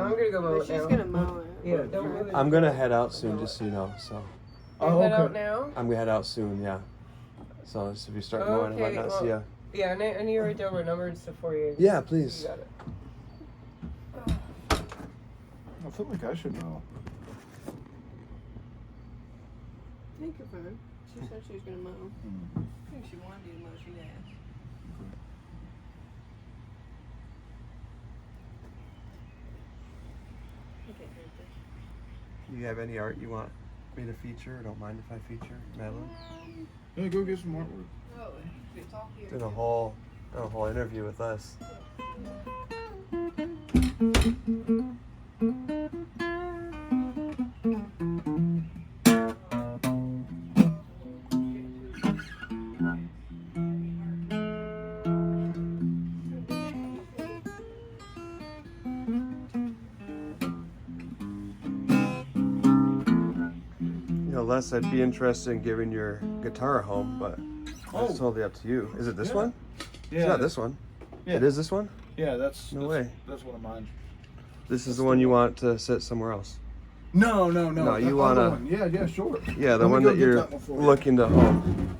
I'm gonna go mow But it she's now. gonna mow it. Yeah, don't move it. I'm gonna head out soon, just so you know. So Head out now. I'm gonna head out soon. Yeah. So if you start mowing, I might not see ya. Yeah, I need to write down my number and stuff for you. Yeah, You please. got it. I feel like I should know. Thank you, friend. She said she was gonna mow. I think she wanted to mow. She asked. Okay, You have any art you want me to feature? Don't mind if I feature, Madelynn. Yeah, go get some artwork. oh, we talk here. Did a whole interview with us. Les, I'd be interested in giving your guitar a home, but it's totally up to you. Is it this Yeah. one? It's not this one. Yeah. It is this one? Yeah, that's No way. That's one of mine. This is the one you want to sit somewhere else. No. No, that you other wanna- one. Yeah, sure. Yeah, the Let me one go that get you're that one for you. looking to home.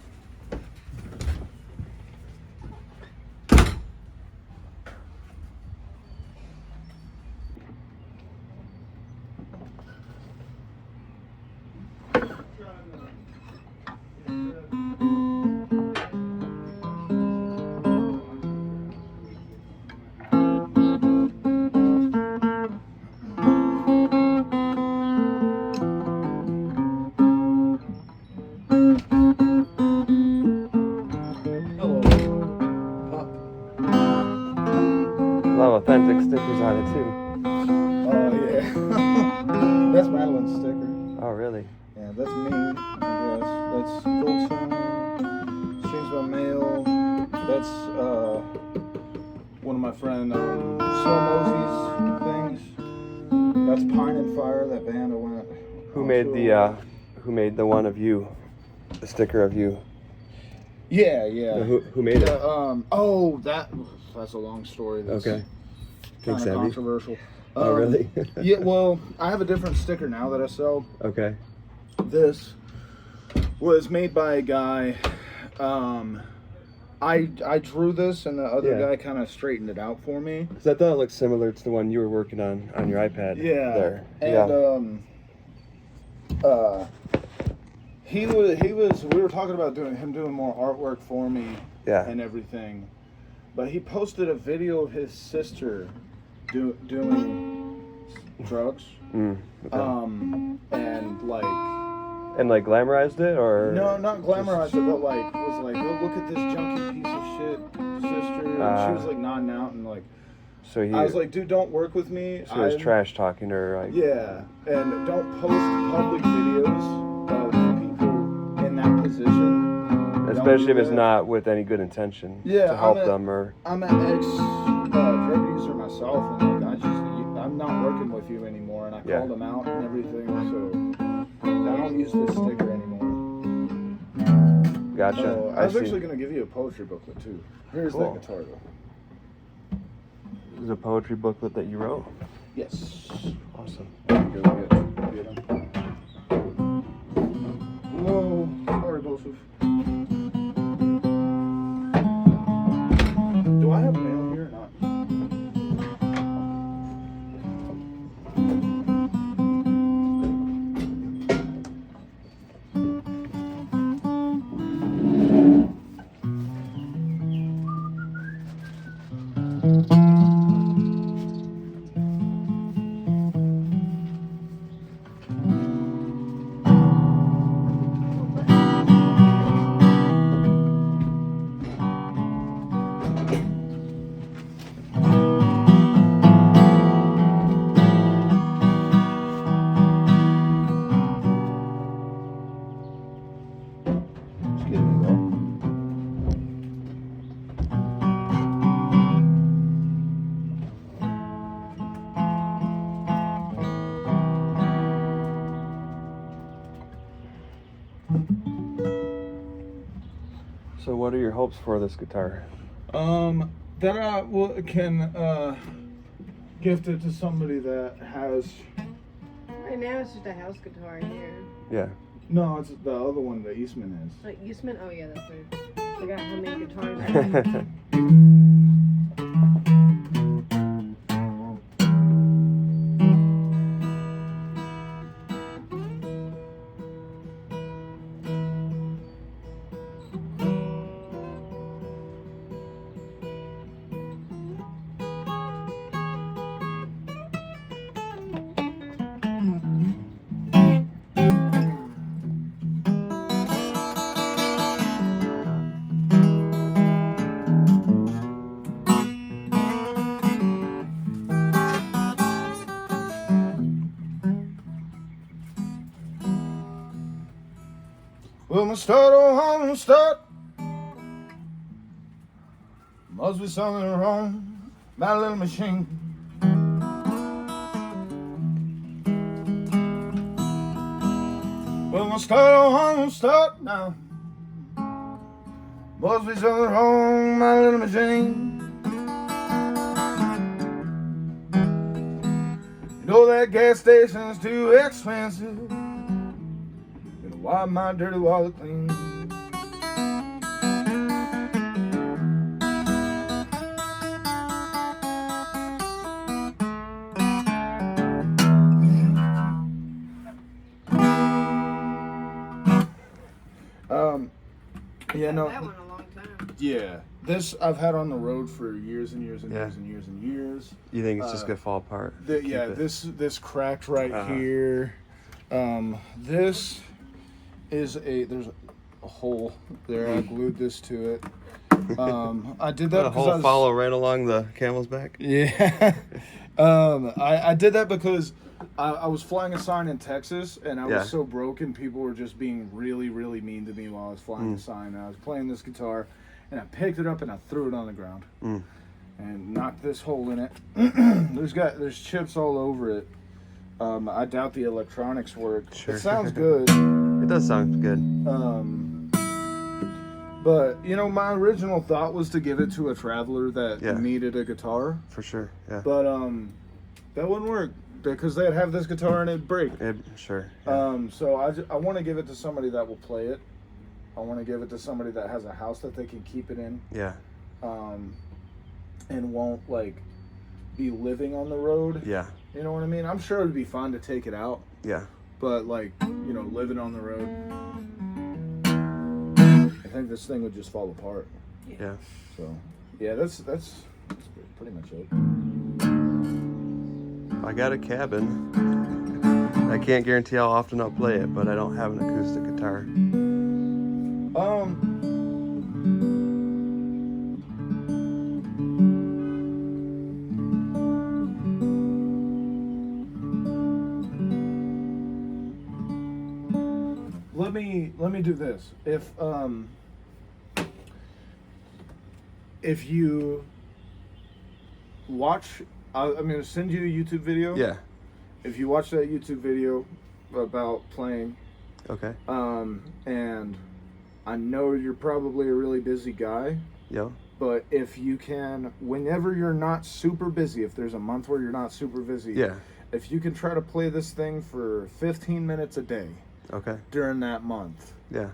A lot of authentic stickers on it too. Oh yeah. That's Madelynn's sticker. Oh, really? Yeah, that's me, I guess. That's Gold Sign, Streams by Mail. That's one of my friend Slow Mosey's things. That's Pine and Fire, that band I went. Who made the one of you? The sticker of you? Yeah. Who made it? That's a long story. That's Okay. kind Thanks, of Abby. controversial. Oh, really? Yeah, well, I have a different sticker now that I sell. Okay. This was made by a guy. I drew this, and the other guy kind of straightened it out for me. Because I thought it looked similar to the one you were working on your iPad. Yeah. There. And he was. We were talking about him doing more artwork for me. Yeah. And everything, but he posted a video of his sister doing drugs. Okay. And like glamorized it, or no, not glamorized it, but was like, oh, look at this junky piece of shit sister. And she was like nodding out and like. So I was like, dude, don't work with me. So he was trash talking her, like. Yeah, and don't post public videos of people in that position. Especially if it's that. not with any good intention Yeah, to help them, or. I'm an ex drug user myself, and like I'm not working with you anymore. And I called him out and everything, so I don't use this sticker anymore. Gotcha. I was see. actually gonna give you a poetry booklet too. Here's Cool. that guitar though. This is a poetry booklet that you wrote. Yes. Awesome. Whoa, sorry, Joseph. Do I have mail here? So what are your hopes for this guitar? That I can gift it to somebody that has. Right now it's just a house guitar here. Yeah. No, it's the other one that Eastman has. Like Eastman? Oh yeah, that's right. I forgot how many guitars I have. Well, my start, oh, home start. Must be something wrong, my little machine. Well, my start, oh, home start now. Must be something wrong, my little machine. You know that gas station's too expensive. Why my dirty wallet clean? Yeah, no. That one a long time. Yeah, this I've had on the road for years and years and years and years and years. You think it's just gonna fall apart? Yeah, this cracked right here. This is there's a hole there. I glued this to it. I did that The because whole follow right along the camel's back. Yeah. I did that because I was flying a sign in Texas, and I was so broken. People were just being really, really mean to me while I was flying the sign. And I was playing this guitar, and I picked it up and I threw it on the ground and knocked this hole in it. There's chips all over it. I doubt the electronics work. Sure. It sounds good. It does sound good. But you know, my original thought was to give it to a traveler that needed a guitar. For sure, yeah. But that wouldn't work because they'd have this guitar and it'd break. Sure. Yeah. So I want to give it to somebody that will play it. I want to give it to somebody that has a house that they can keep it in. Yeah. And won't like be living on the road. Yeah. You know what I mean? I'm sure it'd be fun to take it out. Yeah. But like, you know, living on the road, I think this thing would just fall apart. Yeah. So, yeah, that's pretty much it. I got a cabin. I can't guarantee how often I'll play it, but I don't have an acoustic guitar. Let me do this. If you watch, I'm gonna send you a YouTube video. Yeah. If you watch that YouTube video about playing, Okay. and I know you're probably a really busy guy. Yeah. But if you can, whenever you're not super busy, if there's a month where you're not super busy, if you can try to play this thing for 15 minutes a day. Okay. During that month. Yeah.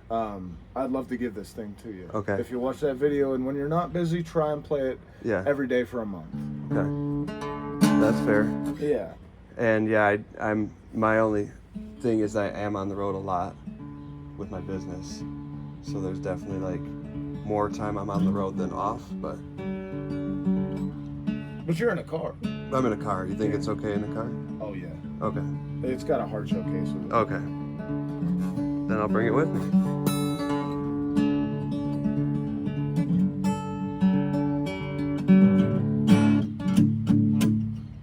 I'd love to give this thing to you. Okay. If you watch that video and when you're not busy, try and play it every day for a month. Okay. That's fair. Yeah. And yeah, I'm my only thing is I am on the road a lot with my business. So there's definitely like more time I'm on the road than off, but you're in a car. I'm in a car. You think it's okay in a car? Oh yeah. Okay. It's got a hard showcase with it. Okay. Then I'll bring it with me.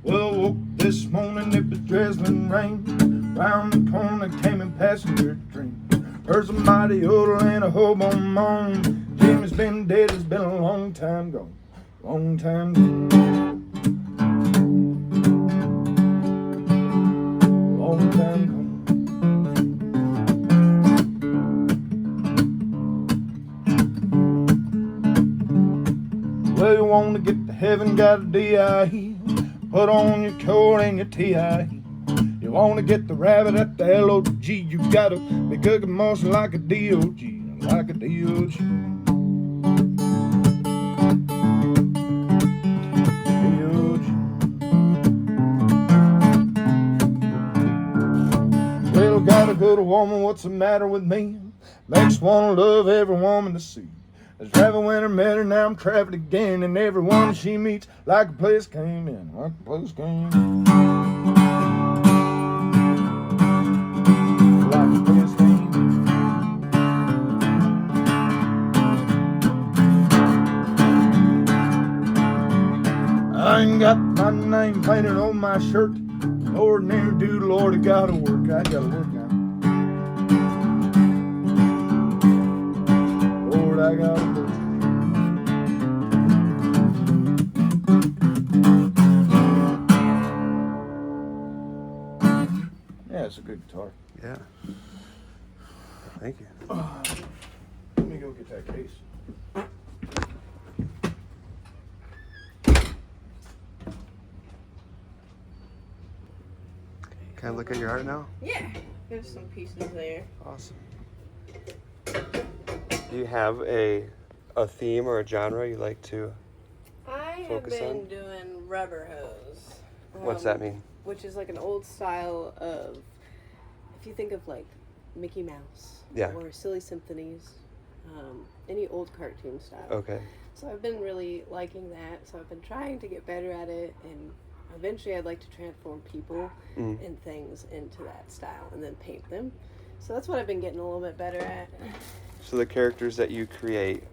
Well, woke this morning, it was drizzling rain. Round the corner came a passenger train. Heard somebody yodel and a hobo moan. Jimmy's been dead, it's been a long time gone. Long time gone. Long time gone. Heaven got a D.I.E. Put on your coat and your T.I.E. You wanna get the rabbit at the L.O.G. You gotta be cooking motion like a D.O.G. Like a D.O.G. D.O.G. Well, got a good woman, what's the matter with me? Makes wanna love every woman to see. I was traveling when I met her, now I'm traveling again. And every woman she meets, like a place came in, like a place came in. Like a place came in. I ain't got my name painted on my shirt. Ordinary dude, Lord, I gotta work. I gotta work now. Lord, I gotta work. Yeah, it's a good guitar. Yeah. Thank you. Let me go get that case. Can I look at your art now? Yeah, there's some pieces there. Awesome. Do you have a theme or a genre you like to? I have Focus been on? doing rubber hose. What's that mean? Which is like an old style of, if you think of like Mickey Mouse Yeah. or Silly Symphonies, any old cartoon style. Okay. So I've been really liking that. So I've been trying to get better at it, and eventually I'd like to transform people and things into that style and then paint them. So that's what I've been getting a little bit better at. So the characters that you create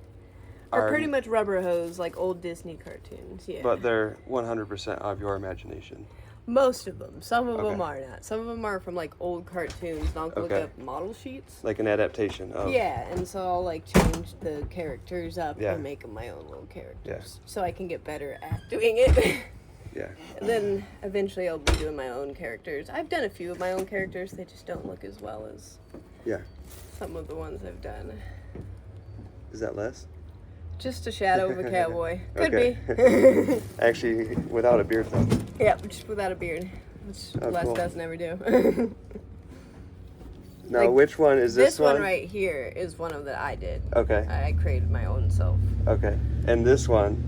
Are pretty much rubber hose, like old Disney cartoons, yeah. But they're 100% of your imagination. Most of them. Some of them Okay. are not. Some of them are from like old cartoons. And I'll look Okay. up model sheets. Like an adaptation of. Yeah, and so I'll like change the characters up Yeah. and make them my own little characters. Yeah. So I can get better at doing it. Yeah. And then eventually I'll be doing my own characters. I've done a few of my own characters. They just don't look as well as Yeah. some of the ones I've done. Is that less? Just a shadow of a cowboy. Could Okay. be. Actually, without a beard though. Yeah, just without a beard, which Oh, Les cool. does never do. Now, Like, which one is this one right here is one of that I did. Okay. I created my own self. Okay. And this one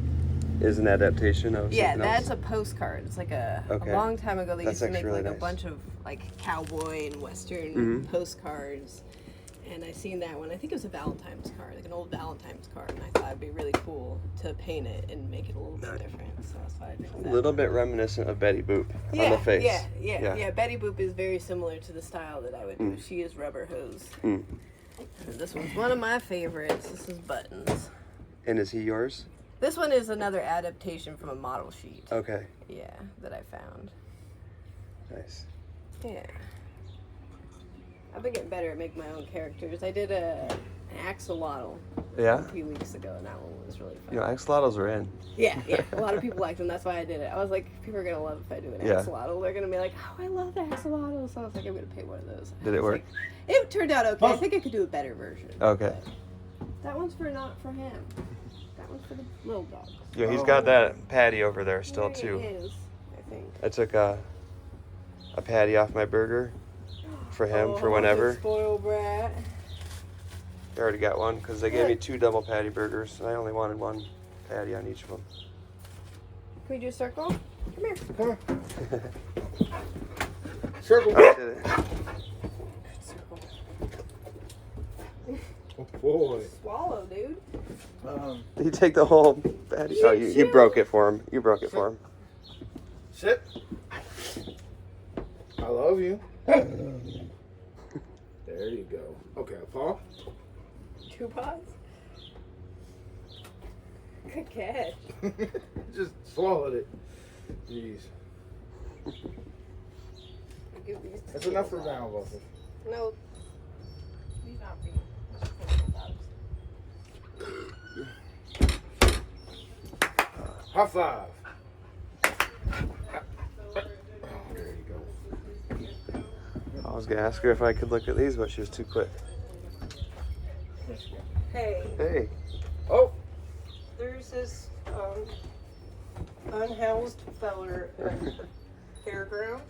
is an adaptation of Yeah, something that's else? a postcard. It's like a Okay. long time ago they That's used to make actually like really a nice. bunch of like cowboy and western Mhm. postcards. And I seen that one. I think it was a Valentine's card, like an old Valentine's card, and I thought it'd be really cool to paint it and make it a little bit different. So that's why I did A that. little bit reminiscent of Betty Boop Yeah, on the face. yeah. Betty Boop is very similar to the style that I would do. She is rubber hose. Mm. And this one's one of my favorites. This is Buttons. And is he yours? This one is another adaptation from a model sheet. Okay. Yeah, that I found. Nice. Yeah. I've been getting better at making my own characters. I did an axolotl Yeah? a few weeks ago, and that one was really fun. You know, axolotls are in. Yeah. A lot of people liked them. That's why I did it. I was like, people are going to love if I do an Yeah. axolotl. They're going to be like, oh, I love the axolotl. So I was like, I'm going to pay one of those. Did it work? It turned out okay. I think I could do a better version. Okay. But that one's not for him. That one's for the little dogs. Yeah, he's got that patty over there still There too. He is, I think. I took a patty off my burger for him for Oh, whenever. the spoiled brat. I already got one because they gave me 2 double patty burgers and I only wanted 1 patty on each of them. Can we do a circle? Come here. Come here. Circle. I did it. Circle. Oh boy. Swallow, dude. Did you take the whole patty? Oh, you broke it for him. You broke it for him. Sit. I love you. There you go. Okay, paw. 2 paws. Good catch. Just swallowed it. Jeez. I'll give these to That's the enough for little now, dogs. Buffett. No. These not for you. These are for the dogs. High five. There you go. I was gonna ask her if I could look at these, but she was too quick. Hey, Hey. Oh. there's this unhoused feller at the fairground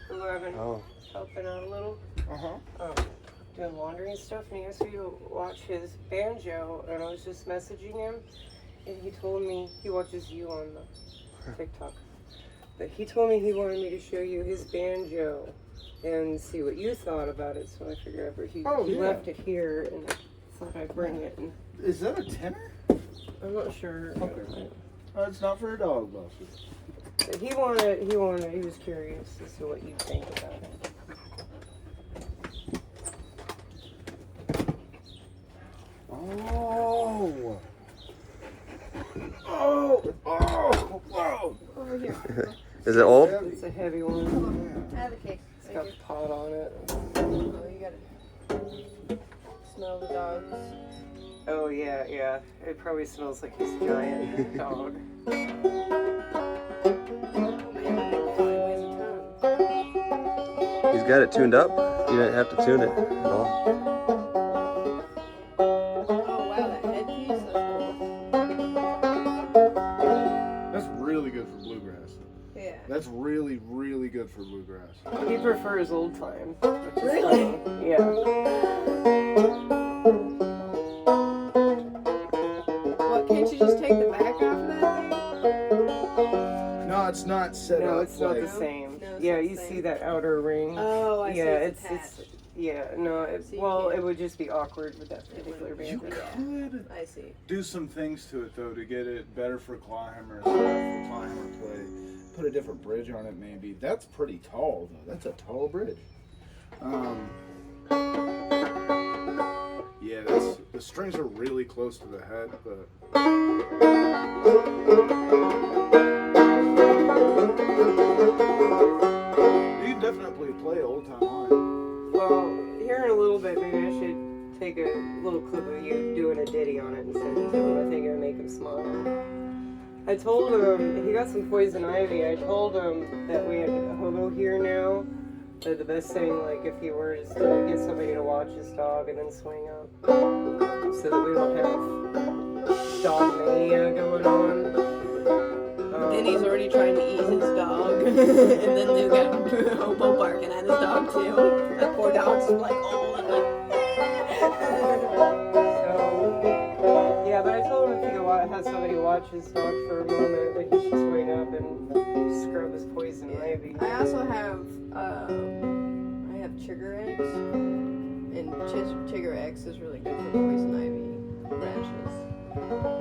who I've been Oh. helping out a little, Uh-huh. doing laundry and stuff, and he asked me to watch his banjo, and I was just messaging him, and he told me he watches you on the TikTok. But he told me he wanted me to show you his banjo and see what you thought about it, so I figured he left it here and thought I'd bring it. And Is that a tenor? I'm not sure. Okay. It's not for a dog, boss. But he was curious as to what you think about it. Oh. Oh. Oh. Whoa. Over here. Is it old? It's a heavy one. I have a cake. It's got the pot on it. Oh, you gotta smell the dogs. Oh yeah, yeah. It probably smells like his giant dog. Oh man, I think it weighs a ton. He's got it tuned up. You didn't have to tune it at all. Oh wow, that headpiece, that's cool. That's really good for bluegrass. Yeah. That's really, really good for bluegrass. He prefers old time. Really? Yeah. What, can't you just take the back off of that thing? No, it's not set No, up it's not the like... same. No, it's Yeah, not the you same. see that outer ring? Oh, I see. Yeah, It's it's attached. yeah, no, So you well, can't- it would just be awkward with that particular You band. could I see. do some things to it, though, to get it better for climbers, for climber play. Put a different bridge on it, maybe. That's pretty tall, though. That's a tall bridge. Yeah, the strings are really close to the head, but... You can definitely play old time line. Well, here in a little bit, maybe I should take a little clip of you doing a ditty on it and send it to him. I think it would make him smile. I told him, he got some poison ivy. I told him that we had a hobo here now. That the best thing, like, if he were, is to get somebody to watch his dog and then swing up. So that we don't have dog mania going on. And he's already trying to eat his dog. And then they got hobo barking at his dog too. That poor dog's like, oh, and So, yeah, but I told him if he could have somebody watch his dog for a moment, that he should swing up and scrub his poison ivy. I also have, I have chigger eggs. And chigger eggs is really good for poison ivy rashes.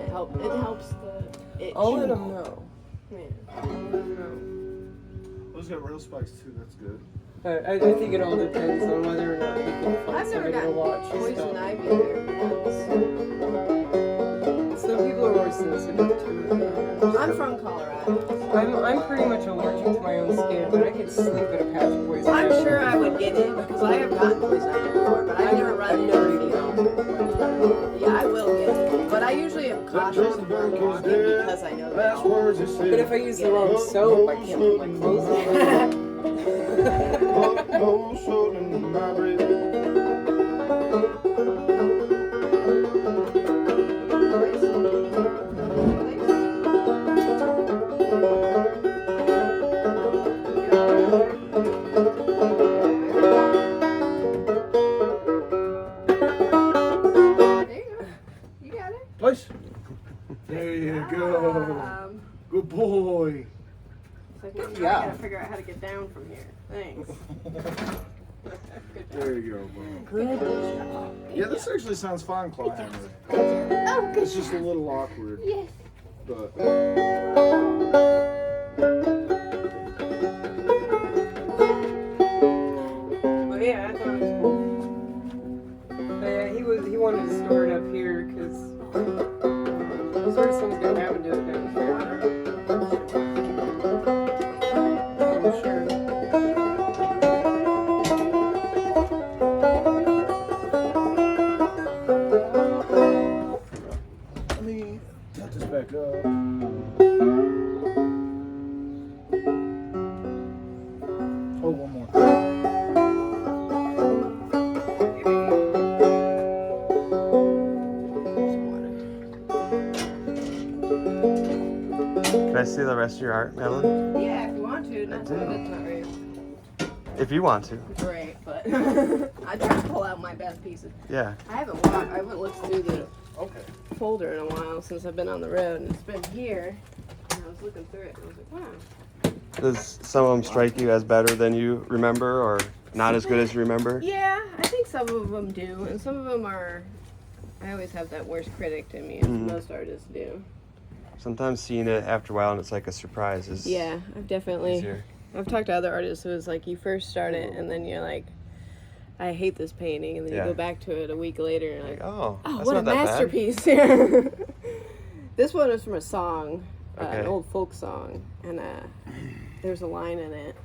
It helps the itch. I'll let him know. Yeah. I'll let him know. Those got real spikes, too. That's good. But I think it all depends on whether or not he can find I've never somebody to gotten watch his poison dog. ivy there once. Some people are more sensitive to it. I'm from Colorado. I'm pretty much allergic to my own skin, but I could sleep in a patch of poison I'm ivy. sure I would get it because I have gotten poison ivy before, but I've never run into it. Yeah, I will get it. But I usually am cautious about walking because I know that. Last words he said. But if I use the wrong soap, I can't put my clothes on. No soul in my breath. There you go. You got it. Place. There you go. Good boy. I gotta figure out how to get down from here. Thanks. There you go, bro. Good job. Yeah, this actually sounds fine, Climber. Oh, good. It's just a little awkward. Yes. But But yeah, I thought it was cool. But yeah, he wanted to store it up here because the sort of thing's gonna happen to it down here. I'm sure. let me set this back up. Oh, one more. Can I sit see the rest of your art, Madelynn? Yeah, if you want to. Not some of it's not very If you want to. great, but I try to pull out my best pieces. Yeah. I haven't looked through the folder in a while since I've been on the road, and it's been here. And I was looking through it, and I was like, wow. Does some of them strike you as better than you remember, or not as good as you remember? Yeah, I think some of them do, and some of them are. I always have that worst critic in me, as most artists do. Sometimes seeing it after a while and it's like a surprise is I've definitely. easier. I've talked to other artists who it's like you first start it, and then you're like, I hate this painting, and then you go back to it a week later, and you're like, oh, that's what a not that bad. masterpiece! This one is from a song, an old folk song, and there's a line in it,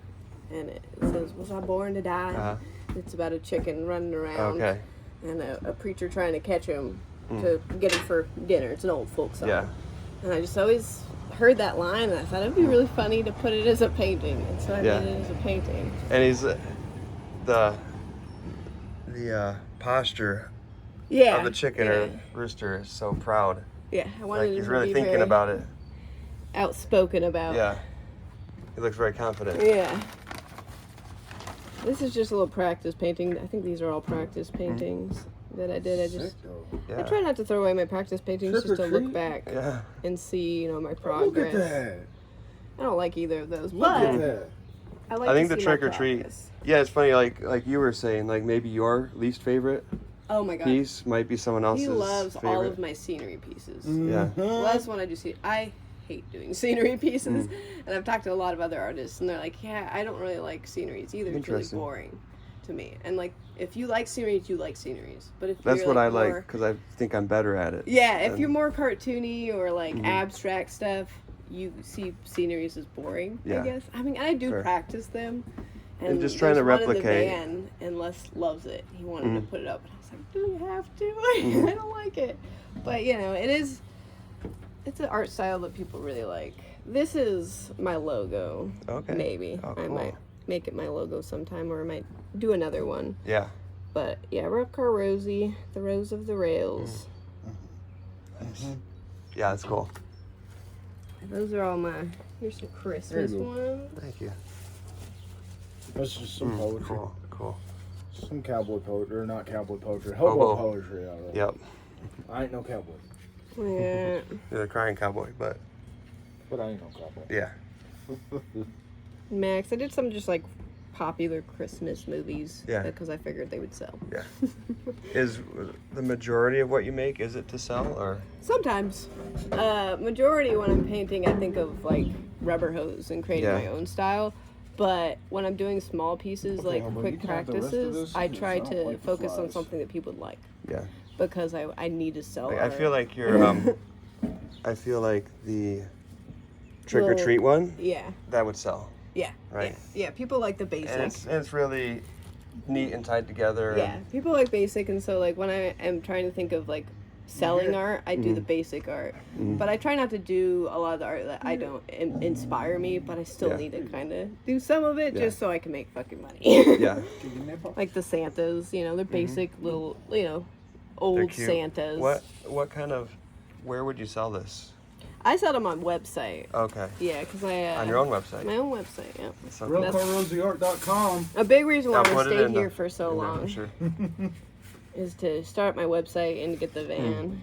and it says, "Was I born to die?" Uh-huh. It's about a chicken running around, Okay. and a preacher trying to catch him to get him for dinner. It's an old folk song. Yeah. And I just always heard that line, and I thought it'd be really funny to put it as a painting, and so I made it as a painting. And he's the posture of the chicken or rooster is so proud. Yeah, I wanted Like him he's to really be thinking very about it. outspoken about. Yeah. He looks very confident. Yeah. This is just a little practice painting. I think these are all practice paintings that I did. I try not to throw away my practice paintings, just to look back and see, my progress. Look at that. I don't like either of those, Look but at that. I like. I think to the see my trick or treat. progress. Yeah, it's funny. Like you were saying, like maybe your least favorite Oh my god. piece might be someone else's He loves favorite. all of my scenery pieces. Yeah. Well, that's when I do see. I hate doing scenery pieces, and I've talked to a lot of other artists, and they're like, "Yeah, I don't really like sceneries either. It's really Interesting. boring to me." And like, if you like sceneries, you like sceneries. But if That's you're what I more, like because I think I'm better at it. Yeah, if you're more cartoony or like abstract stuff, you see sceneries as boring. Yeah. I guess. I mean, I do Sure. practice them. And just trying to there's one in replicate. the van, and Les loves it. He wanted to put it up, and I was like, "Do you have to? I don't like it." But it is. It's an art style that people really like. This is my logo. Okay. Maybe Oh, I cool. might make it my logo sometime, or I might do another one. Yeah. But yeah, Railcar Rosie, the Rose of the Rails. Yeah, that's cool. Those are all my. Here's some Christmas There you ones. Thank you. That's just some poetry. Cool. Some cowboy poetry, or not cowboy poetry. Hobo poetry. Yep. I ain't no cowboy. Yeah. You're the Cryin Cowboy, but But I ain't no cowboy. yeah. Max, I did some just like popular Christmas movies. Yeah. Because I figured they would sell. Yeah. Is the majority of what you make, is it to sell or? Sometimes. Majority when I'm painting, I think of like rubber hose and creating my own style. But when I'm doing small pieces, like Homer, quick you can have the rest of practices, this. I It's try not to like the focus on flies. something that people would like. Yeah. Because I need to sell Like, I art. feel like you're, I feel like the trick or treat one, Yeah. that would sell. Yeah. Right. Yeah. People like the basic. And it's really neat and tied together. Yeah, people like basic, and so like when I am trying to think of like selling art, I do the basic art. But I try not to do a lot of the art that I don't inspire me, but I still need to kind of do some of it just so I can make fucking money. Yeah. Like the Santas, they're basic little, They're old cute. Santas. What kind of, where would you sell this? I sell them on website. Okay. Yeah, because I On your own website? my own website. Yeah. So RailcarRosieArt.com. A big reason why I'll I put it stayed in here the- for so in there long for sure. is to start my website and get the van.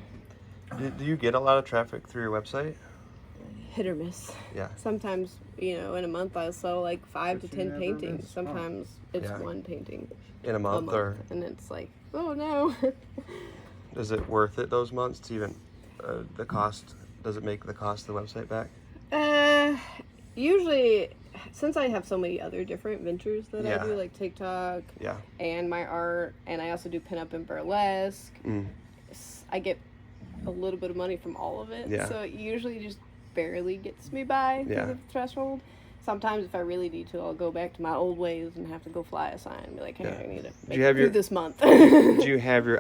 Do you get a lot of traffic through your website? Hit or miss. Yeah. Sometimes, in a month I'll sell like 5 to 10 paintings. Sometimes it's Yeah. one painting In a month, or and it's like, oh no. is it worth it those months to even the cost? Does it make the cost of the website back? Usually, since I have so many other different ventures that Yeah. I do, like TikTok Yeah. and my art, and I also do pinup and burlesque, I get a little bit of money from all of it. Yeah. So it usually just barely gets me by Yeah. the threshold. Sometimes if I really need to, I'll go back to my old ways and have to go fly a sign and be like, hey, Yeah. I need to Do make you it have through your- this month. Do you have your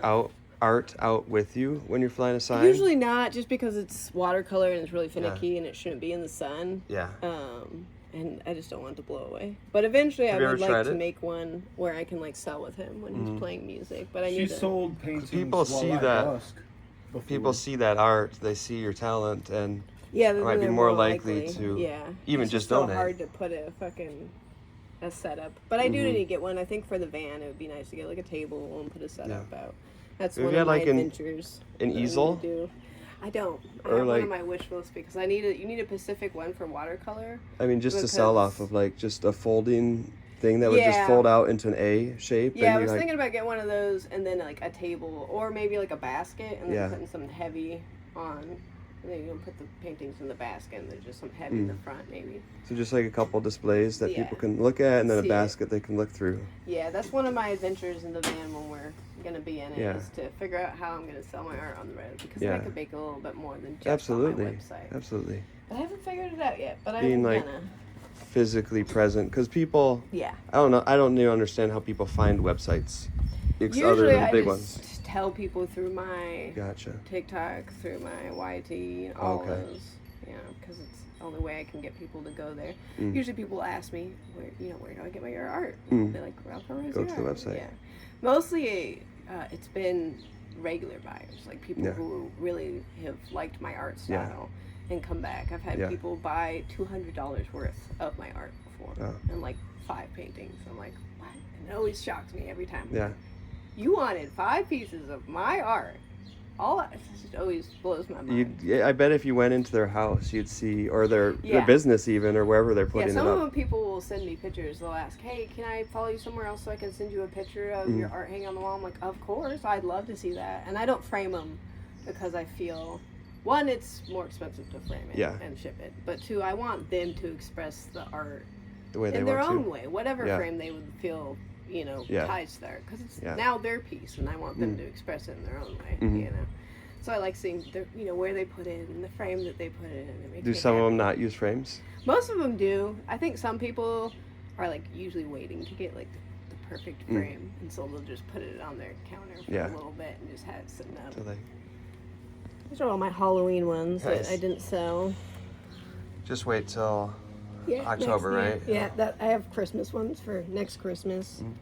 art out with you when you're flying a sign? Usually not, just because it's watercolor and it's really finicky and it shouldn't be in the sun. Yeah. And I just don't want it to blow away. But eventually Have I you would ever like tried to it? make one where I can like sell with him when he's playing music. But I She need to. sold paintings. People see while at that. dusk before. People see that art, they see your talent, and Yeah, I might be they're more likely to even it's just so donate. hard to put a setup, but I do Mhm. need to get one. I think for the van, it would be nice to get like a table and put a setup out. That's Have one you of had, my like, adventures. an that I need easel? to do. I don't. I Or, have one like- on my wish list because I need you need a Pacific one for watercolor. I mean, just to sell off because- of like just a folding thing that would just Yeah. fold out into an A shape. Yeah, and I you, was like, thinking about getting one of those and then like a table or maybe like a basket and then Yeah. putting some heavy on. And then you can put the paintings in the basket and there's just some heavy in the front maybe. So just like a couple displays that Yeah. people can look at, and then a See it. basket they can look through. Yeah, that's one of my adventures in the van when we're gonna be in it Yeah. is to figure out how I'm gonna sell my art on the road because Yeah. I could make a little bit more than just Absolutely, on my website. absolutely. But I haven't figured it out yet. But Being, I'm like, gonna. Physically present, because people, Yeah. I don't know, I don't even understand how people find websites, other Usually than the I big just ones. tell people through my Gotcha. TikTok, through my YT, and all Okay. those. You know, because it's the only way I can get people to go there. Mm. Usually people ask me, where do I get my art? Mm. They're like, Railcar Go to the website. Yeah. Mostly, it's been regular buyers, like people Yeah. who really have liked my art Yeah. style and come back. I've had Yeah. people buy $200 worth of my art before, Oh. and like 5 paintings. I'm like, what? And it always shocks me every time. Yeah. You wanted 5 pieces of my art. It just always blows my mind. I bet if you went into their house, you'd see, or their Yeah. business even, or wherever they're Yeah, putting some it of up. them people will send me pictures. They'll ask, hey, can I follow you somewhere else so I can send you a picture of your art hanging on the wall? I'm like, of course, I'd love to see that. And I don't frame them because I feel, one, it's more expensive to frame it Yeah. and ship it. But 2, I want them to express the art The way they in their want own to. way, whatever Yeah. frame they would feel, Yeah. ties to their, because it's Yeah. now their piece, and I want them to express it in their own way, Mhm. So I like seeing where they put it and the frame that they put it in. It makes Do me some of happy. them not use frames? Most of them do. I think some people are like usually waiting to get like the perfect frame, and so they'll just put it on their counter for Yeah. a little bit and just have it sitting up. So they These are all my Halloween ones Nice. that I didn't sell. just wait till Yeah, October, next year. right? Yeah, that I have Christmas ones for next Christmas. Mm.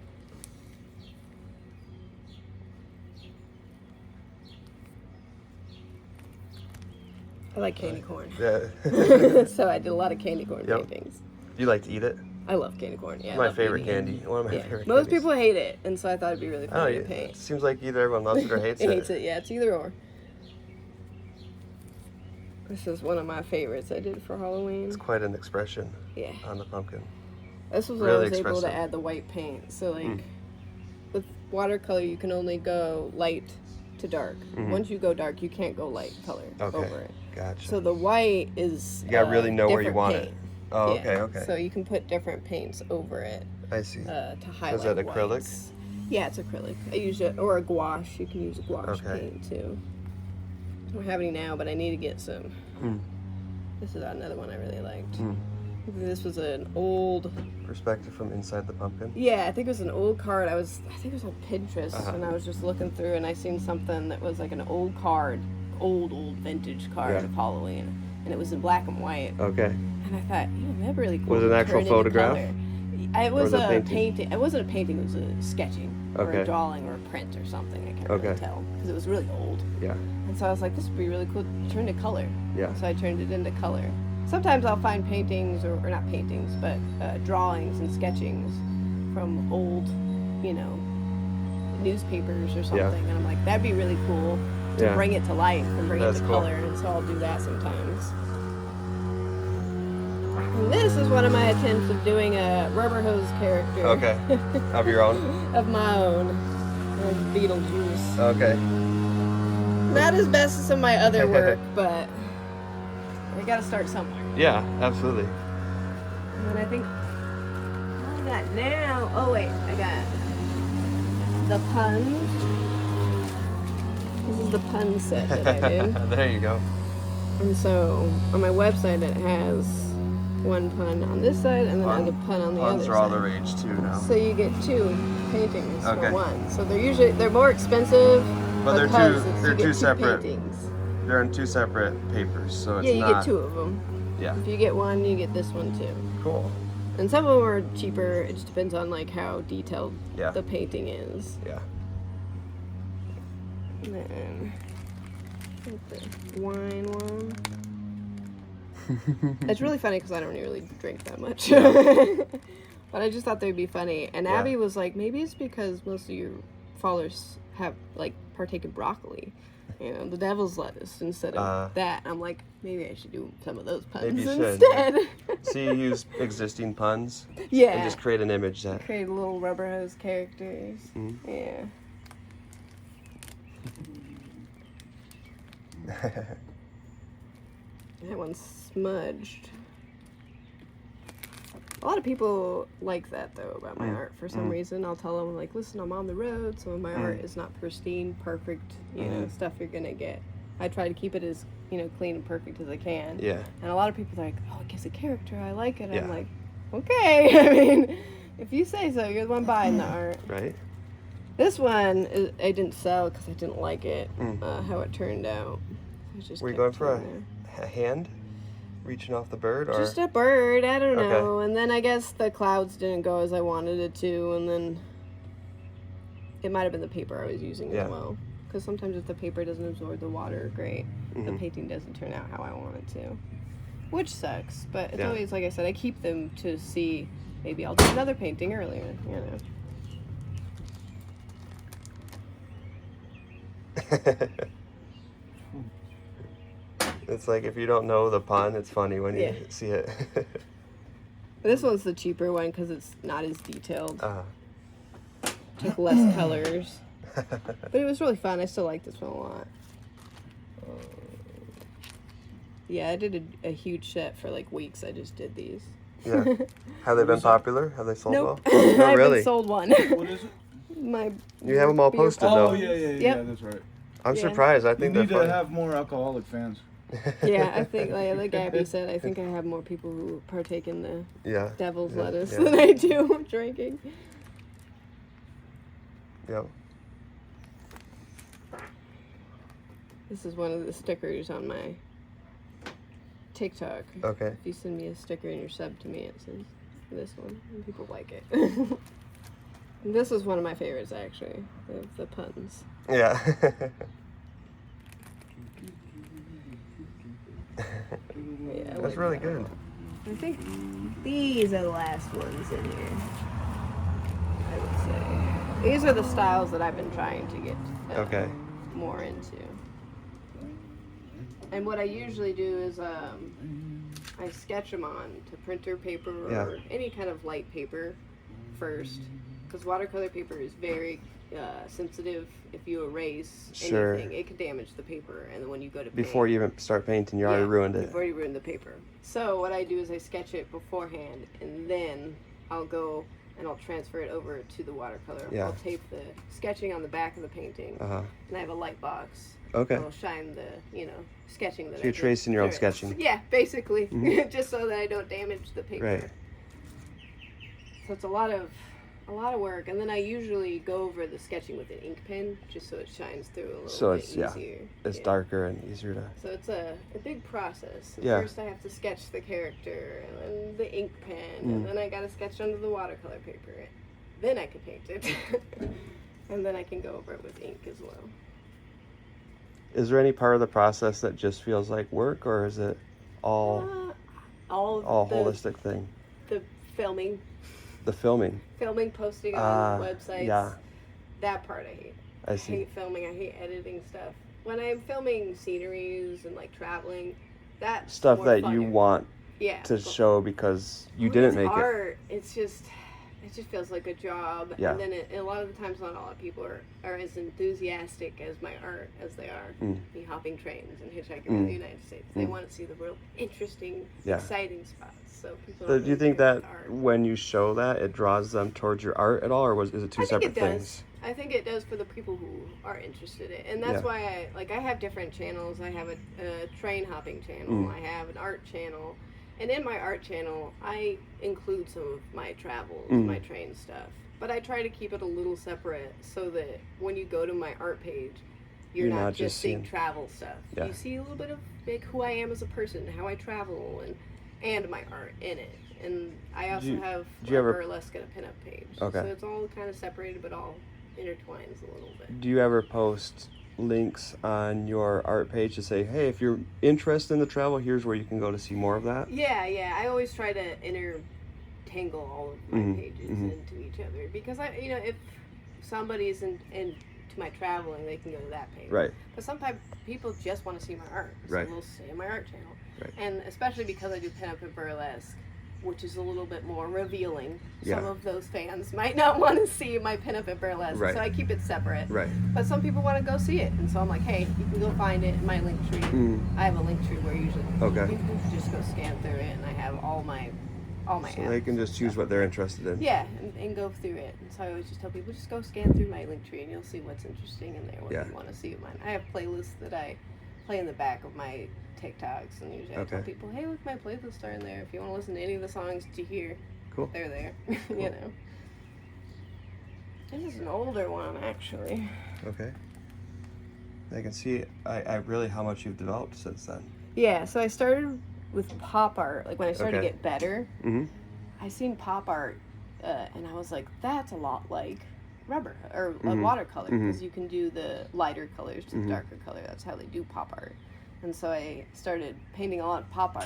I like candy corn. Yeah. So I did a lot of candy corn Yep. paintings. Do you like to eat it? I love candy corn. Yeah, I My love favorite eating it. candy. One of my Yeah. favorite Most candies. people hate it, and so I thought it'd be really Oh, fun yeah. to paint. It seems like either everyone loves it or hates Hates it. Yeah, it's either or. This is one of my favorites I did for Halloween. It's quite an expression Yeah. on the pumpkin. This was when really I was able expressive. to add the white paint. So like with watercolor you can only go light to dark. Once you go dark you can't go light color Okay. over it. Gotcha. So the white is You gotta really know where you different want paint. it. Oh, Yeah. okay, okay. So you can put different paints over it I see. to highlight. that acrylic? whites. Yeah, it's acrylic. I use it, or a gouache. You can use a gouache Okay. paint too. I don't have any now, but I need to get some. Mm. This is another one I really liked. Mm. This was an old. Perspective from inside the pumpkin. Yeah, I think it was an old card. I think it was on Pinterest, Uh-huh. and I was just looking through, and I seen something that was like an old card, old vintage card Yeah. of Halloween, and it was in black and white. Okay. And I thought, that'd be really cool. Was it an to actual turn into photograph? color. It was Or was it a painting? painting. It wasn't a painting. It was a sketching or Okay. a drawing or a print or something. I can't really Okay. tell because it was really old. Yeah. And so I was like, this would be really cool to turn to color. Yeah. So I turned it into color. Sometimes I'll find paintings or not paintings, but drawings and sketchings from old, newspapers or something. Yeah. And I'm like, that'd be really cool to Yeah. bring it to life and bring That's it to cool. color. And so I'll do that sometimes. And this is one of my attempts of doing a rubber hose character. Okay. Of your own? Of my own. Like Beetlejuice. Okay. Not as best as some of my other work, but I gotta start somewhere. Yeah, absolutely. And then I think what I got now. Oh wait, I got the puns. This is the pun set that I did. There you go. And so on my website it has one pun on this side and then another pun on the Puns other are all the side. rage too now. So you get 2 paintings Okay. for one. So they're more expensive. But they're because two- it's- they're you get two separate. paintings. They're in 2 separate papers, so it's Yeah, you not. get 2 of them. Yeah. If you get one, you get this one too. Cool. And some of them are cheaper. It just depends on like how detailed Yeah. the painting is. Yeah. And then I think the wine one. It's really funny because I don't really drink that much. Yeah. But I just thought they'd be funny. And Yeah. Abby was like, maybe it's because most of your followers have, like, partaken broccoli. You know, the devil's lettuce instead of that. I'm like, maybe I should do some of those puns Maybe you should. instead. So you use existing puns Yeah. and just create an image that. Create little rubber hose characters. Mm. Yeah. That one's smudged. A lot of people like that though about my art for some reason. I'll tell them like, listen, I'm on the road, so my art is not pristine, perfect, you know, stuff you're gonna get. I try to keep it as, you know, clean and perfect as I can. Yeah. And a lot of people are like, oh, it gives a character, I like it. Yeah. I'm like, okay. I mean, if you say so, you're the one buying the art. Right. This one I didn't sell because I didn't like it, how it turned out. I just Were you kept going for it in there. a hand reaching off the bird, or Just a bird, I don't Okay. know. And then I guess the clouds didn't go as I wanted it to, and then it might have been the paper I was using Yeah. as well. Because sometimes if the paper doesn't absorb the water, great, the Mhm. painting doesn't turn out how I want it to. Which sucks, but it's Yeah. always, like I said, I keep them to see, maybe I'll do another painting earlier, you know. It's like if you don't know the pun, it's funny when you Yeah. see it. This one's the cheaper one because it's not as detailed. uh, Took less colors. But it was really fun. I still like this one a lot. Yeah, I did a huge set for like weeks. I just did these. yeah. Have they been popular? Have they sold Nope. well? I No, haven't really. sold one. What is it? My You have them all beer posted pong. Oh though. yeah, that's right. I'm Yeah. surprised. I You think need they're to funny. have more alcoholic fans. Yeah, I think like Abby said, I think I have more people who partake in the Yeah. devil's Yeah, lettuce yeah. than I do drinking. Yep. This is one of the stickers on my TikTok. Okay. If you send me a sticker and you're sub to me, it says this one, and people like it. And this is one of my favorites, actually, the puns. Yeah. Yeah, I That's like really that good. one. I think these are the last ones in here, I would say. These are the styles that I've been trying to get Okay. more into. And what I usually do is I sketch them on to printer paper or Yeah. any kind of light paper first, because watercolor paper is very sensitive. If you erase Sure. anything, it could damage the paper, and then when you go to paint, Before you even start painting, you already ruined it. You've already ruined the paper. So what I do is I sketch it beforehand, and then I'll go and I'll transfer it over to the watercolor. Yeah. I'll tape the sketching on the back of the painting, Uh-huh. and I have a light box. Okay. I'll shine the, sketching that So you're I did tracing your own through it. sketching. Yeah, basically, Mhm. just so that I don't damage the paper. Right. So it's a lot of work, and then I usually go over the sketching with an ink pen, just so it shines through a little So bit it's- yeah, easier. It's Yeah. darker and easier to. So it's a big process. And Yeah. First I have to sketch the character, and then the ink pen, Mm. and then I gotta sketch under the watercolor paper. Then I can paint it. And then I can go over it with ink as well. Is there any part of the process that just feels like work, or is it all All the, holistic thing? the filming, The filming. posting on Ah, websites. yeah. That part I hate. I see. hate filming. I hate editing stuff. When I'm filming sceneries and like traveling, that's Stuff more that you funner. want Yeah. to show because you When didn't it's make it. art, it just feels like a job. Yeah. And then a lot of the times, not a lot of people are as enthusiastic as my art as they are me hopping trains and hitchhiking around the United States. They want to see the real interesting, Yeah. exciting spots. So people. So don't do you really think care that about the art. when you show that, it draws them towards your art at all, or is it two I think separate it does. things? I think it does for the people who are interested in it. And that's Yeah. why I have different channels. I have a train hopping channel. I have an art channel. And in my art channel, I include some of my travels, my train stuff. But I try to keep it a little separate so that when you go to my art page, you're not just seeing travel stuff. Yeah. You see a little bit of like who I am as a person, how I travel, and my art in it. And I also have do you ever- burlesque and a pinup page. Okay. So it's all kind of separated, but all intertwines a little bit. Do you ever post links on your art page to say, hey, if you're interested in the travel, here's where you can go to see more of that? Yeah. I always try to intertangle all of my pages into each other because if somebody's into my traveling, they can go to that page. Right. But sometimes people just want to see my art, so Right. they'll see my art channel. Right. And especially because I do pinup and burlesque, which is a little bit more revealing. Yeah. Some of those fans might not want to see my pinup and burlesque, Right. so I keep it separate. Right. But some people want to go see it, and so I'm like, hey, you can go find it in my link tree. I have a link tree where usually Okay. you can just go scan through it, and I have all my So apps they can just and choose stuff. what they're interested in. Yeah, and go through it. And so I always just tell people, just go scan through my link tree, and you'll see what's interesting in there, what Yeah. you want to see of mine. I have playlists that I play in the back of my TikToks, and usually I tell Okay. people, hey, look, my playlists are in there. If you want to listen to any of the songs that you hear, Cool. they're there. You know. This is an older one, actually. Okay. I can see I really how much you've developed since then. Yeah, so I started with pop art. Like when I started Okay. to get better, Mm-hmm. I seen pop art, and I was like, that's a lot like rubber or watercolor because you can do the lighter colors to the darker color. That's how they do pop art. And so I started painting a lot of pop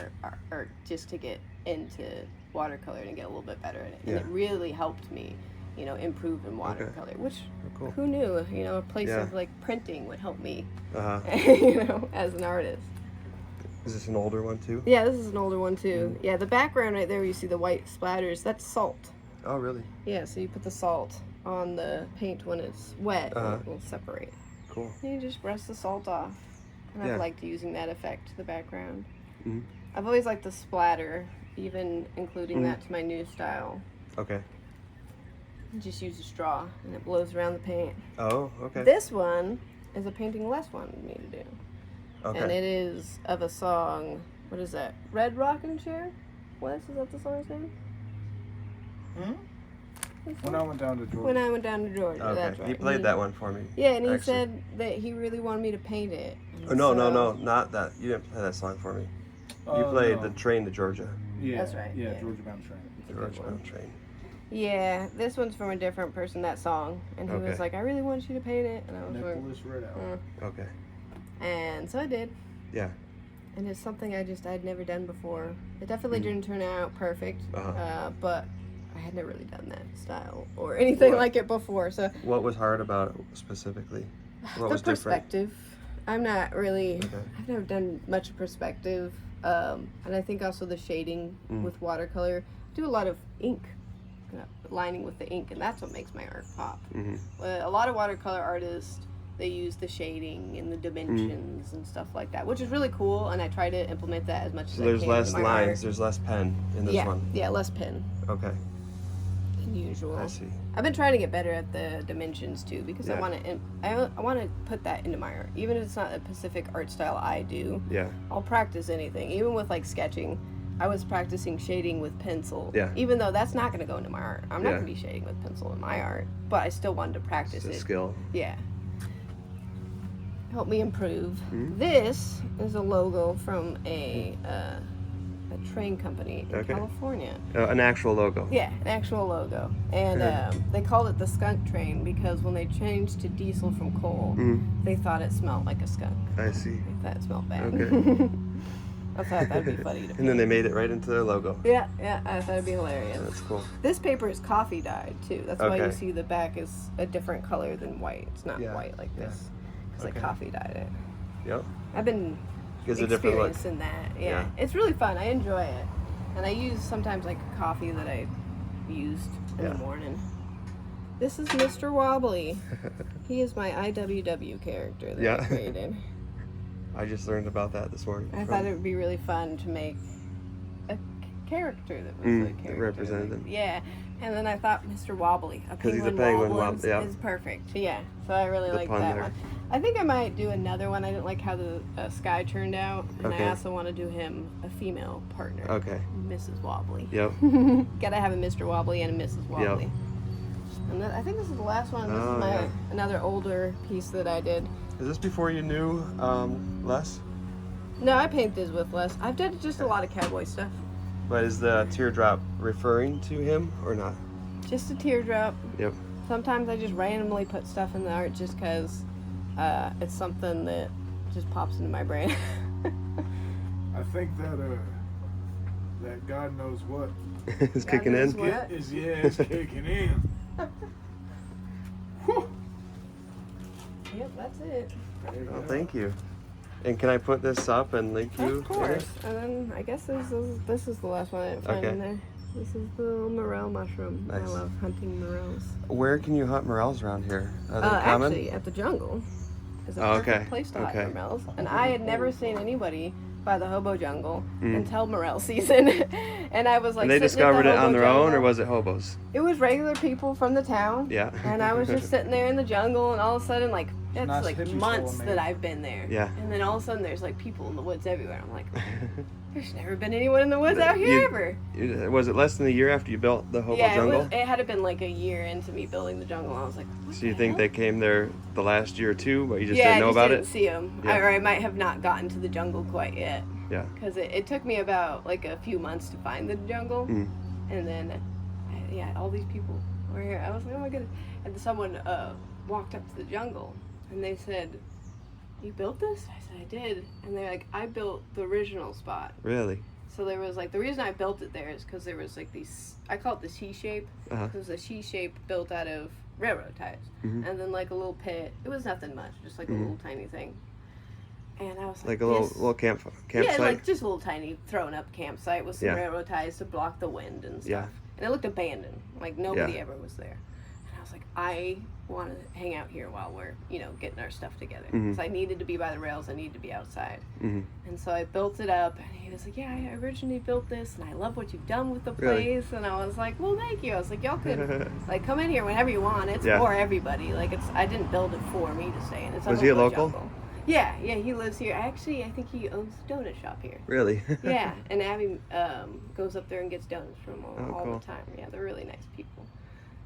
art just to get into watercolor and get a little bit better at it. And Yeah. it really helped me, improve in watercolor, which Cool. who knew, a place Yeah. of like printing would help me, Uh-huh. as an artist. Is this an older one too? Yeah, this is an older one too. Yeah, the background right there where you see the white splatters, that's salt. Oh, really? Yeah, so you put the salt on the paint when it's wet and Uh-huh. it will separate. Cool. And you just brush the salt off. And Yeah. I've liked using that effect to the background. Mhm. I've always liked the splatter, even including that to my new style. Okay. You just use a straw and it blows around the paint. Oh, okay. This one is a painting Les wanted me to do. Okay. And it is of a song, what is that? Red Rockin' Chair? Wes, is that the song's name? When I went down to Georgia. When I went down to Georgia, Okay. that's right. He played that one for me. Yeah, and he actually. said that he really wanted me to paint it. Oh, no, So- not that. You didn't play that song for me. You Oh, played no. the Train to Georgia. Yeah, That's right, Yeah, yeah. Georgia Bound Train. It's a good Georgia one. Bound Train. Yeah, this one's from a different person, that song. And he was Okay. like, I really want you to paint it. And I was like, Nicholas Riddell. Okay. and so I did. Yeah. And it's something I'd never done before. It definitely didn't turn out perfect, Uh-huh. but I had never really done that style or anything What? like it before. So What was hard about it specifically? What the was different? perspective. I'm not really. Okay. I've never done much perspective, and I think also the shading with watercolor. I do a lot of ink, lining with the ink, and that's what makes my art pop. A lot of watercolor artists, they use the shading and the dimensions and stuff like that, which is really cool. And I try to implement that as much So as there's I can. less in my lines, art. there's less pen in this Yeah, one. yeah, less pen Okay. than usual. I see. I've been trying to get better at the dimensions too because Yeah. I want to put that into my art, even if it's not a specific art style I do. Yeah. I'll practice anything, even with like sketching. I was practicing shading with pencil. Yeah. Even though that's not going to go into my art. I'm not Yeah. going to be shading with pencil in my art, but I still wanted to practice It's a it. skill. Yeah. Help me improve. Mm-hmm. This is a logo from a train company in Okay. California. An actual logo. Yeah, an actual logo. And they called it the skunk train because when they changed to diesel from coal, they thought it smelled like a skunk. I see. They thought it smelled bad. Okay. I thought that'd be funny to And then they made it right into their logo. Yeah, I thought it'd be hilarious. That's cool. This paper is coffee dyed too. That's why you Okay. see the back is a different color than white. It's not Yeah, white like yeah. this because Okay. I coffee dyed it. Yep. I've been Gives a different look. experiencing that. Yeah. Yeah. It's really fun. I enjoy it, and I use sometimes like coffee that I used in Yeah. the morning. This is Mr. Wobbly. He is my IWW character that Yeah. I created. I just learned about that this morning. I thought it would be really fun to make a character that was a that character. represented him. Yeah. And then I thought Mr. Wobbly. A 'Cause he's a penguin penguin wobbles yeah. is perfect. Yeah. So I really The like pun that there. one. I think I might do another one. I didn't like how the sky turned out. And Okay. I also want to do him a female partner. Okay. Mrs. Wobbly. Yep. Gotta have a Mr. Wobbly and a Mrs. Wobbly. And I think this is the last one. This Oh, is my yeah. another older piece that I did. Is this before you knew Les? No, I paint this with Les. I've done just a lot of cowboy stuff. But is the teardrop referring to him or not? Just a teardrop. Yep. Sometimes I just randomly put stuff in the art just because it's something that just pops into my brain. I think that God knows what It's kicking knows in. what? it's kicking in. Whew. Yep, that's it. Oh, thank you. And can I put this up and link you? Of course. And then I guess this is the last one I didn't find in there. This is the morel mushroom. Nice. I love hunting morels. Where can you hunt morels around here? Are they common? Actually, at the jungle is a Oh, perfect okay. place to hunt Okay. morels. And I had never seen anybody by the hobo jungle until morel season. And I was like, And they sitting at the discovered it hobo on their own, or jungle. was it hobos? It was regular people from the town. Yeah. And I was just sitting there in the jungle, and all of a sudden, like, it's Nice like hippie months story, that man. I've been there. Yeah. And then all of a sudden, there's like people in the woods everywhere. I'm like, there's never been anyone in the woods out here ever. Was it less than a year after you built the hobo Yeah, jungle? it had been like a year into me building the jungle. I was like, what So you the think hell? they came there the last year or two, but you just yeah, didn't know I just about didn't it? see them. Yeah. Or I might have not gotten to the jungle quite yet. Yeah. Because it took me about like a few months to find the jungle. Mm. And then, yeah, all these people were here. I was like, oh my goodness. And then someone walked up to the jungle and they said, you built this? I said, I did. And they're like, I built the original spot. Really? So there was like, the reason I built it there is because there was like these, I call it the C-shape. Uh-huh. It was a C-shape built out of railroad ties. Mhm. And then like a little pit. It was nothing much, just like a little tiny thing. And I was Like like, a this- little campsite? Yeah, like just a little tiny thrown up campsite with some Yeah. railroad ties to block the wind and stuff. Yeah. And it looked abandoned. Like nobody Yeah. ever was there. And I was like, I want to hang out here while we're, getting our stuff together. Mhm. Because I needed to be by the rails. I needed to be outside. Hmm. And so I built it up. And he was like, yeah, I originally built this. And I love what you've done with the Really? place. And I was like, well, thank you. I was like, y'all could, like, come in here whenever you want. It's Yeah. for everybody. Like, I didn't build it for me to stay in. It's Was he a hobo local? jungle. Yeah, he lives here. Actually, I think he owns a donut shop here. Really? Yeah, and Abby goes up there and gets donuts from him all cool. the time. Yeah, they're really nice people.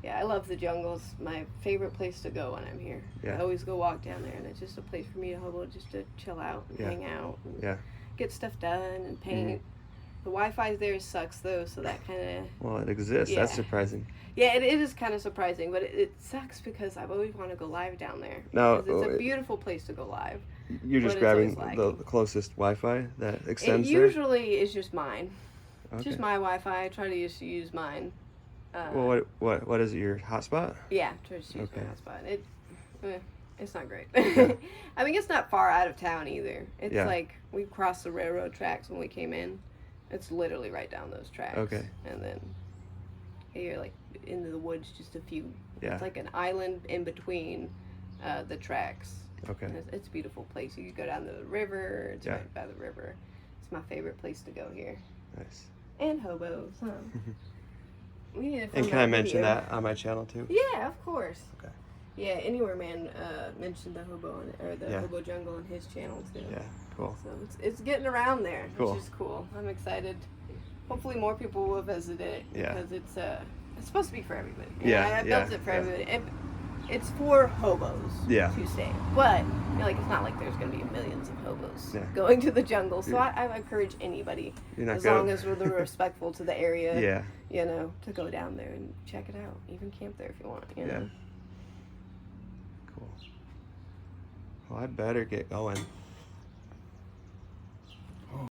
Yeah, I love the jungle. It's my favorite place to go when I'm here. Yeah. I always go walk down there, and it's just a place for me to hobo, just to chill out and Yeah. hang out and Yeah. get stuff done and paint. The Wi-Fi there sucks, though, so that kind of... Well, it exists. That's Yeah. surprising. Yeah, it is kind of surprising, but it sucks because I've always wanted to go live down there. No, 'Cause it's a beautiful place to go live. You're just But it's grabbing always the lagging. closest Wi-Fi that It extends there? usually is just mine. Okay. Just my Wi-Fi. I try to just use mine. Well, what is it, your hotspot? Yeah, try to just use Okay. my hotspot. It's not great. Yeah. I mean, it's not far out of town either. It's Yeah. like we crossed the railroad tracks when we came in. It's literally right down those tracks. Okay. And then you're like into the woods, just a few. Yeah. It's like an island in between the tracks. Okay. And it's a beautiful place. You could go down to the river. It's Yeah. right by the river. It's my favorite place to go here. Nice. And hobos. Huh? We need to film And can I that mention video. that on my channel too? Yeah, of course. Okay. Yeah, Anywhere Man mentioned the hobo or the Yeah. hobo jungle on his channel too. Yeah, cool. So it's getting around there, Cool. which is cool. I'm excited. Hopefully more people will visit it Yeah. because it's supposed to be for everybody. Yeah, I built yeah, it for yeah. everybody. It's for hobos Yeah. to stay, but it's not like there's gonna be millions of hobos Yeah. going to the jungle. So Yeah. I encourage anybody, You're not as gonna- long as we're respectful to the area. Yeah. To go down there and check it out. Even camp there if you want. Yeah. Cool. Well, I better get going.